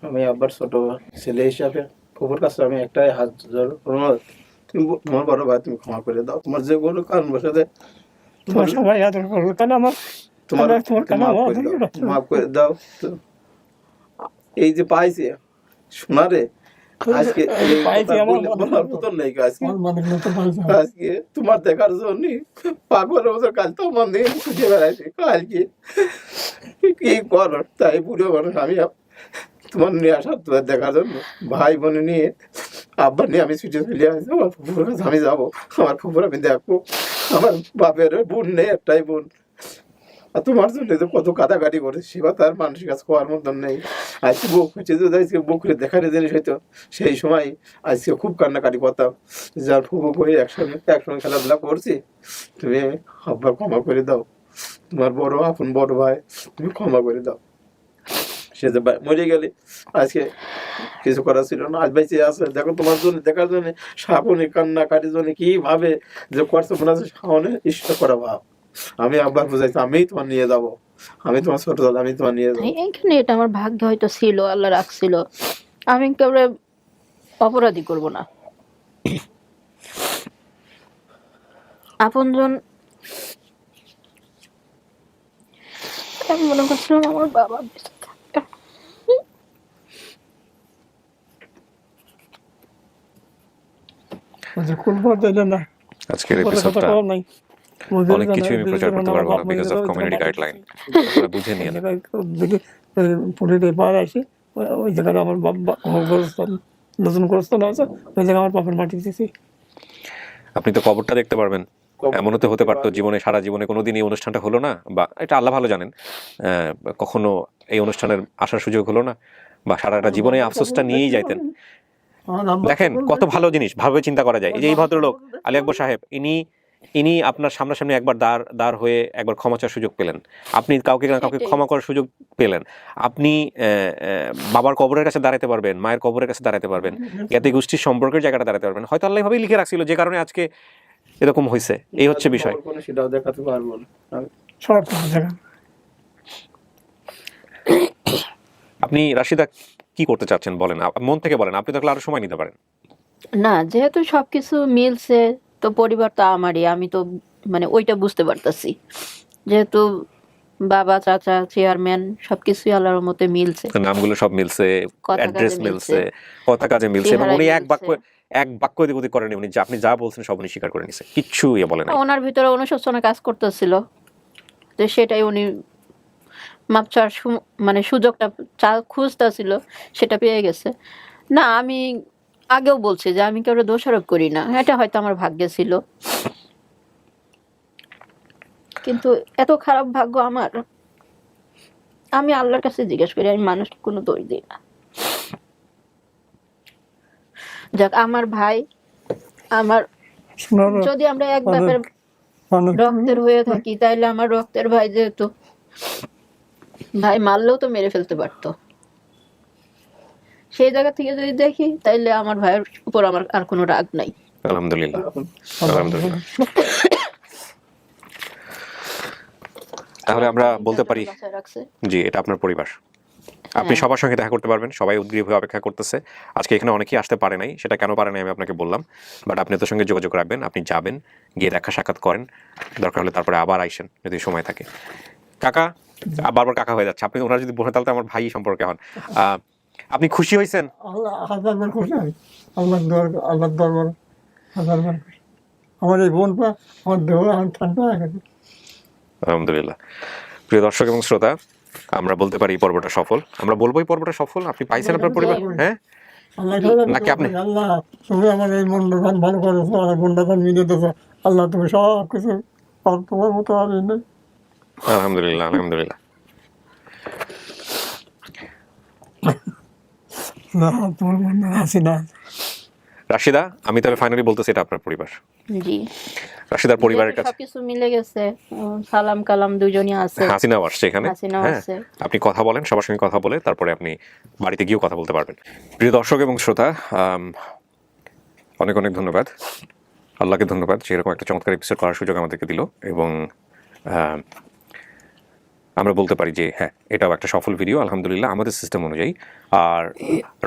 Speaker 10: আমি আবার ছোট ছেলে হিসাবে ফুপুর কাছে আমি একটাই হাত জোর অনুরোধ, তুমি তোমার বড় ভাই, তুমি ক্ষমা করে দাও, তোমার যে কোনো কারণ বসে
Speaker 4: তোমার সবাই আদর করবে, কেন আমার
Speaker 10: তোমার মাফ করে দাও। তো এই যে পাইছি সোনারে, আজকে বলার মতন নেই, আজকে তোমার দেখার জন্য পাগলের মতো কাল তো আমার দিন খুঁজে বেড়াইছি, কালকে কি করো তাই বুড়ো মানুষ আমি তোমার নিয়ে আসার, তোমার দেখার জন্য ভাই বোনে নিয়ে আব্বা নিয়ে আমি ছুটে চলে আসছি, আমার ফুপুর কাছে আমি যাবো, আমার ফুপুর আমি দেখবো, আমার বাপের বোন নেই, একটাই বোন, আর তোমার জন্য তো কত কাটাকাটি করে, সেবা তার মানুষের কাছে খাওয়ার মতন নেই। আজকে বুক হচ্ছে, যদি আজকে বুকের দেখার জিনিস হইতো সেই সময় আজকে খুব কান্নাকাটি করতাম, যার ফুপু করে একসঙ্গে খেলাধুলা করছি, তুমি আব্বা ক্ষমা করে দাও, তোমার বড় আপন বড় ভাই, তুমি ক্ষমা করে দাও। সে যে মরে গেলে আজকে কিছু করার ছিল না, আজ বেঁচে আছে, দেখো তোমার জন্য দেখার জন্য সাপনে কান্নাকাটির জন্য কিভাবে যে করছে মনে আছে, সামনে ইষ্ট করা ভাব। আমি আব্বার বুঝাইছি আমি তোমার নিয়ে যাবো, আমি তোমার ছোট দাদা, আমি তোমার নিয়ে যাবো।
Speaker 3: এইখানে এটা আমার ভাগ্য হয়তো ছিল, আল্লাহ রাখছিল, আমি কেবল অপরাধী করব না। আপনজন আমি মনে করছিলাম আমার বাবা বেঁচে থাকবে।
Speaker 4: না
Speaker 2: আজকের এপিসোডটা
Speaker 4: নাই,
Speaker 2: অনেক কিছু আমি প্রচার করতে পারবো না বিকজ অফ কমিউনিটি গাইডলাইন, আপনারা বুঝে নিন।
Speaker 4: পুলিশে পাড়া আসি, ওই জায়গায় আমার বাবা গোরস্থান, নতুন গোরস্থান আছে, ওই জায়গায় আমার বাপের মাটি দিয়েছি।
Speaker 2: আপনি তো কবরটা দেখতে পারবেন, এমনও তো হতে পারতো জীবনে, সারা জীবনে কোনোদিন এই অনুষ্ঠানটা হলো না, বা এটা আল্লাহ ভালো জানেন কখনো এই অনুষ্ঠানের আসার সুযোগ হলো না, বা সারাটা জীবনে আফসোসটা নিয়েই যাইতেন। দেখেন কত ভালো জিনিস ভাবে চিন্তা করা যায়। এই যে এই ভদ্রলোক আলী আকবর সাহেব, ইনি আপনার সামনাসামনি একবার দাঁড় হয়ে একবার ক্ষমা চাওয়ার সুযোগ পেলেন, আপনি কাউকে ক্ষমা করার সুযোগ পেলেন, আপনি বাবার কবরের কাছে দাঁড়াতে পারবেন, মায়ের কবরের কাছে দাঁড়াতে পারবেন, জ্ঞাতি গোষ্ঠীর সম্পর্কের জায়গাটা দাঁড়াতে পারবেন, হয়তো আল্লাহ ভাবেই লিখে রাখছিল যে কারণে আজকে এরকম হয়েছে। এই হচ্ছে বিষয়।
Speaker 10: সেটাও দেখাতে পারবো না।
Speaker 2: আপনি রাশিদা কি করতে চাচ্ছেন বলেন, মন থেকে বলেন, আপনি তাহলে আরো সময় নিতে পারেন।
Speaker 3: না, যেহেতু সবকিছু মিলছে, তো পরিবার তো আমারই, আমি তো মানে ওইটা বুঝতে পারতাছি। যেহেতু বাবা, চাচা, চেয়ারম্যান সবকিছুই আল্লাহর মতে মিলছে,
Speaker 2: নামগুলো সব মিলছে,
Speaker 3: কথা
Speaker 2: অ্যাড্রেস
Speaker 3: কাজে
Speaker 2: মিলছে,
Speaker 3: মিলছে,
Speaker 2: কথা কাজে মিলছে, এবং
Speaker 3: চেহারায়
Speaker 2: উনি
Speaker 3: মিলছে।
Speaker 2: এক বাক্য এদিক ওদিক করেনি, উনি আপনি যা বলছেন সব উনি স্বীকার করে নিছে, কিচ্ছু বলে নাই।
Speaker 3: ওনার ভিতরে অনুশোচনা কাজ করতেছিল, তো সেটাই উনি মাপ চাওয়ার মানে সুযোগটা খুঁজতেছিল, সেটা পেয়ে গেছে। না, আমি আগেও বলছি যে আমি কারো দোষারোপ করি না, এটা হয়তো আমার ভাগ্যে ছিল, কিন্তু এত খারাপ ভাগ্য আমার, আমি আল্লাহর কাছে জিজ্ঞেস করি, আমি মানুষকে কোনো দোষ দিই না। যাক, আমার ভাই, আমার যদি আমরা এক বাপের রক্তের হয়ে থাকি, তাইলে আমার রক্তের ভাই, যেহেতু ভাই মারলেও তো মেরে ফেলতে পারতো, সেই জায়গা থেকে যদি দেখি, তাইলে আমার ভাইয়ের উপর আমার আর কোনো রাগ নাই।
Speaker 2: আলহামদুলিল্লাহ, আলহামদুলিল্লাহ। তাহলে আমরা বলতে পারি
Speaker 3: বাঁচায় রাখছে।
Speaker 2: জি, এটা আপনার পরিবার। আপনি সবার সঙ্গে দেখা করতে পারবেন, সবাই উদ্গ্রীব হয়ে অপেক্ষা করতেছে। আজকে এখানে অনেকেই আসতে পারে নাই, সেটা কেন পারে নাই আমি আপনাকে বললাম, বাট আপনি ওদের সঙ্গে যোগাযোগ রাখবেন, আপনি যাবেন, গিয়ে দেখা সাক্ষাৎ করেন, দরকার হলে তারপরে আবার আইসেন যদি সময় থাকে। কাকা, বারবার কাকা হয়ে যাচ্ছে, আপনি ওনারা যদি বলে তাহলে তো আমার ভাই সম্পর্কে হন। আপনি খুশি হয়েছেন?
Speaker 4: হাজারবার খুশি আমি, আল্লাহর দরবার হাজারবার খুশি। আমার এই বোনটা, আমার দেহ আমার ঠান্ডা হয়ে গেছে।
Speaker 2: আলহামদুলিল্লাহ। প্রিয় দর্শক এবং শ্রোতা, আমরা বলতে পারি এই পর্বটা সফল, আমরা বলবো এই পর্বটা সফল। আপনি পাইছেন আপনার পরিবার, হ্যাঁ? নাকি আপনি
Speaker 4: আল্লাহ, তুমি আমার এই মনটা ভালো করেছো, আমার মনটা মিলে দেছো, আল্লাহ তুমি সব কিছু তোমার মতো আমি নেই।
Speaker 2: আলহামদুলিল্লাহ, আলহামদুলিল্লাহ।
Speaker 4: না, তোমার মনে আছি না।
Speaker 2: রাশিদা, আমি তাহলে ফাইনালি বলতেছি এটা আপনার পরিবার।
Speaker 3: জি,
Speaker 2: রাশিদার পরিবারের কাছে
Speaker 3: সবকিছু মিলে গেছে, সালাম কালাম দুজনই আছে,
Speaker 2: হাসিনাও আসছে এখানে,
Speaker 3: হাসিনাও
Speaker 2: হ্যাঁ?
Speaker 3: আছে।
Speaker 2: আপনি কথা বলেন, সবার সঙ্গে কথা বলে তারপরে আপনি বাড়িতে গিয়েও কথা বলতে পারবেন। প্রিয় দর্শক এবং শ্রোতা, অনেক অনেক ধন্যবাদ, আল্লাহকে ধন্যবাদ যে এরকম একটা চমৎকার এপিসোড করার সুযোগ আমাদেরকে দিল, এবং আমরা বলতে পারি যে হ্যাঁ, এটাও একটা সফল ভিডিও আলহামদুলিল্লাহ আমাদের সিস্টেম অনুযায়ী। আর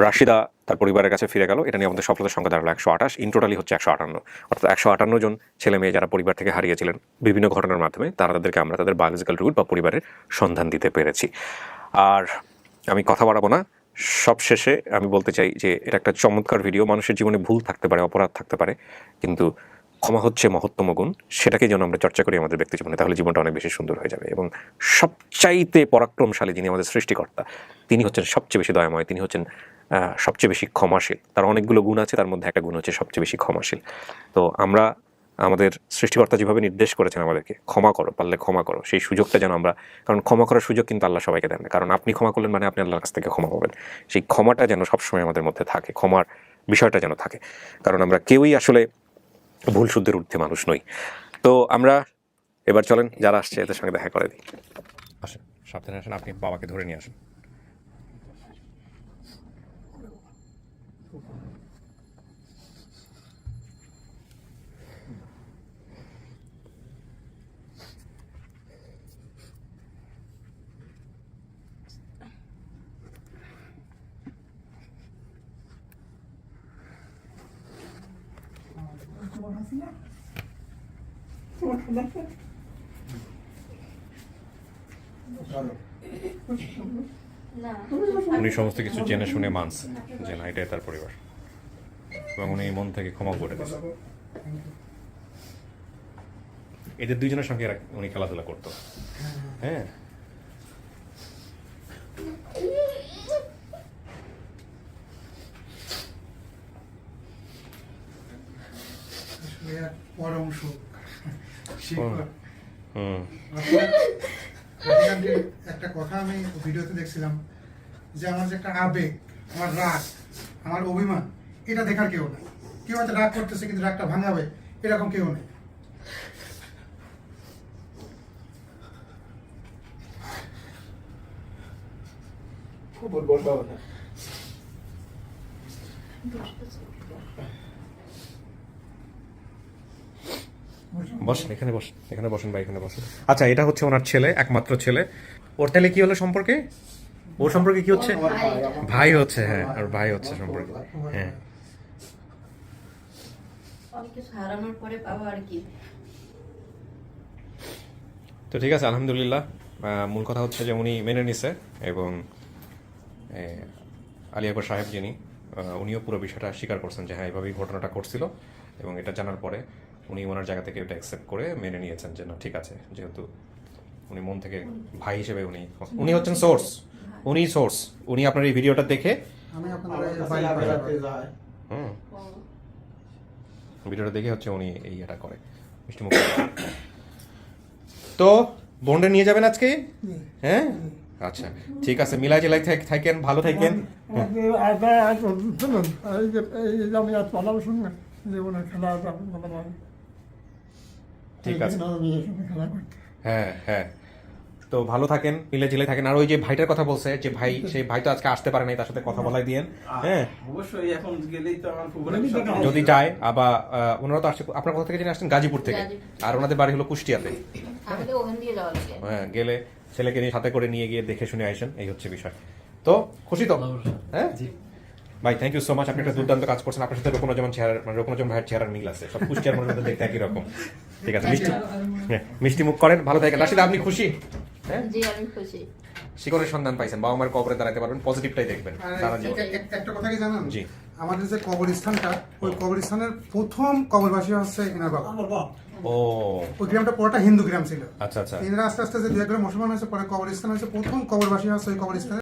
Speaker 2: রাশিদা তার পরিবারের কাছে ফিরে গেল, এটা নিয়ে আমাদের সফলতার সংখ্যা দাঁড়ালো 128, ইন টোটালি হচ্ছে 158, অর্থাৎ 158 জন ছেলে মেয়ে যারা পরিবার থেকে হারিয়েছিলেন বিভিন্ন ঘটনার মাধ্যমে, তাদেরকে আমরা তাদের বায়োলজিক্যাল রুট বা পরিবারের সন্ধান দিতে পেরেছি। আর আমি কথা বাড়াবো না, সব শেষে আমি বলতে চাই যে এটা একটা চমৎকার ভিডিও। মানুষের জীবনে ভুল থাকতে পারে, অপরাধ থাকতে পারে, কিন্তু ক্ষমা হচ্ছে মহত্তম গুণ, সেটাকে যেন আমরা চর্চা করি আমাদের ব্যক্তি জীবনে, তাহলে জীবনটা অনেক বেশি সুন্দর হয়ে যাবে। এবং সবচাইতে পরাক্রমশালী যিনি আমাদের সৃষ্টিকর্তা, তিনি হচ্ছেন সবচেয়ে বেশি দয়াময়, তিনি হচ্ছেন সবচেয়ে বেশি ক্ষমাশীল। তার অনেকগুলো গুণ আছে, তার মধ্যে একটা গুণ হচ্ছে সবচেয়ে বেশি ক্ষমাশীল। তো আমরা আমাদের সৃষ্টিকর্তা যেভাবে নির্দেশ করেছেন আমাদেরকে, ক্ষমা করো, পারলে ক্ষমা করো, সেই সুযোগটা যেন আমরা, কারণ ক্ষমা করার সুযোগ কিন্তু আল্লাহ সবাইকে দেন না, কারণ আপনি ক্ষমা করলেন মানে আপনি আল্লাহর কাছ থেকে ক্ষমা পাবেন। সেই ক্ষমাটা যেন সবসময় আমাদের মধ্যে থাকে, ক্ষমার বিষয়টা যেন থাকে, কারণ আমরা কেউই আসলে ভুল শুদ্ধের ঊর্ধ্বে মানুষ নই। তো আমরা এবার চলেন, যারা আসছে এদের সঙ্গে দেখা করে দিই। আসেন, সাবধানে আসেন, আপনি বাবাকে ধরে নিয়ে আসেন। উনি সমস্ত কিছু জেনে শুনে মানছে যে না, এটাই তার পরিবার, এবং উনি মন থেকে ক্ষমা করে দিয়েছে। এদের দুইজনের সঙ্গে উনি খেলাধুলা করতো, হ্যাঁ।
Speaker 7: পরম সুখ। একটা কথা আমি ভিডিওতে দেখছিলাম যে আমার যে একটা আবেগ, আমার রাগ, আমার অভিমান, এটা দেখার কেউ নেই। কেউ হয়তো রাগ করতেছে কিন্তু রাগটা ভাঙাবে, এরকম কেউ নেই।
Speaker 10: খুব বলবো না।
Speaker 2: বসেন, এখানে বসেন, এখানে বসেন বা এখানে বসেন। আচ্ছা, এটা হচ্ছে ওনার ছেলে, একমাত্র ছেলে। ওর তাহলে কি হলো সম্পর্কে? ওর সম্পর্কে কি হচ্ছে? ভাই হচ্ছে, হ্যাঁ, আর ভাই হচ্ছে সম্পর্কে, হ্যাঁ।
Speaker 1: অনেক কিছু হারানোর পরে পাওয়া আর কি।
Speaker 2: তো ঠিক আছে, আলহামদুলিল্লাহ। মূল কথা হচ্ছে যে উনি মেনে নিছে, এবং আলী আকবর সাহেব যিনি, উনিও পুরো বিষয়টা স্বীকার করছেন যে হ্যাঁ এইভাবেই ঘটনাটা ঘটছিল, এবং এটা জানার পরে উনি ওনার জায়গা থেকে এটা অ্যাকসেপ্ট করে মেনে নিয়েছেন যে না ঠিক আছে, যেহেতু উনি মন থেকে ভাই হিসেবে উনি হচ্ছেন সোর্স, উনি আপনার এই ভিডিওটা দেখে
Speaker 7: আমি আপনাদের এই বাড়ি
Speaker 2: ভিডিওটা দেখে হচ্ছে উনি এই এটা করে মিষ্টিমুখ করে। তো বন্ডে নিয়ে যাবেন আজকে? হ্যাঁ, আচ্ছা ঠিক আছে, মিলাই জেলাই থাকেন, ভালো থাকেন।
Speaker 4: শুনুন, এই যে আমি আজ পালাম শুনবেন জীবনের খেলা
Speaker 2: ঠিক আছে,
Speaker 4: খেলা করতে।
Speaker 2: হ্যাঁ হ্যাঁ, তো ভালো থাকেন, মিলে জিলে থাকেন। আর ওই যে ভাইটার কথা বলছে, যে ভাই, সেই ভাই তো আজকে আসতে পারে নাই, তার সাথে কথা বলাই দিয়েন। হ্যাঁ,
Speaker 5: অবশ্যই এখন গেলেই তো আমার ফুফুরা
Speaker 2: যদি যায়, আবার ওনারা তো আসছে, আপনার কোথা থেকে জেনে আসছেন? গাজীপুর থেকে, আর ওনাদের বাড়ি হলো কুষ্টিয়াতে।
Speaker 1: আমাদের ওখান দিয়ে যাওয়া লাগে।
Speaker 2: হ্যাঁ, গেলে ছেলেকে নিয়ে সাথে করে নিয়ে গিয়ে দেখে শুনে আসেন, এই হচ্ছে বিষয়। তো খুশি তো? হ্যাঁ ভাই, থ্যাংক ইউ সো মাচ, আপনি একটা দুর্দান্ত কাজ করছেন। আপনার সাথে রোকনজমান চেহারা, মানে রোকনজমান ভাইয়ের চেহারার মিল আছে, সব কুষ্টিয়ার মনের মধ্যে দেখতে একই রকম। ঠিক আছে, মিষ্টি মুখ করেন, ভালো থাকেন। রাশিদা, আপনি খুশি? হ্যাঁ,
Speaker 1: জি আমি খুশি।
Speaker 2: শিকড়ের সন্ধান পাইছেন, বাবা মার কবরে দাঁড়াতে পারবেন, পজিটিভটাই দেখবেন সারা জীবন।
Speaker 7: একটা কথা কি জানেন?
Speaker 2: জি।
Speaker 7: আমাদের যে কবরস্থানটা, ওই কবরস্থানের প্রথম কবরবাসী হচ্ছে এনার বাবা।
Speaker 2: ও
Speaker 7: ওই গ্রামটা পুরোটা হিন্দু গ্রাম ছিল।
Speaker 2: আচ্ছা আচ্ছা।
Speaker 7: এনারা আস্তে আস্তে যে 2 গ্রাম মুসলমান হয়েছে, পরে কবরস্থান হয়েছে, প্রথম কবরবাসী হচ্ছে ওই কবরস্থানে।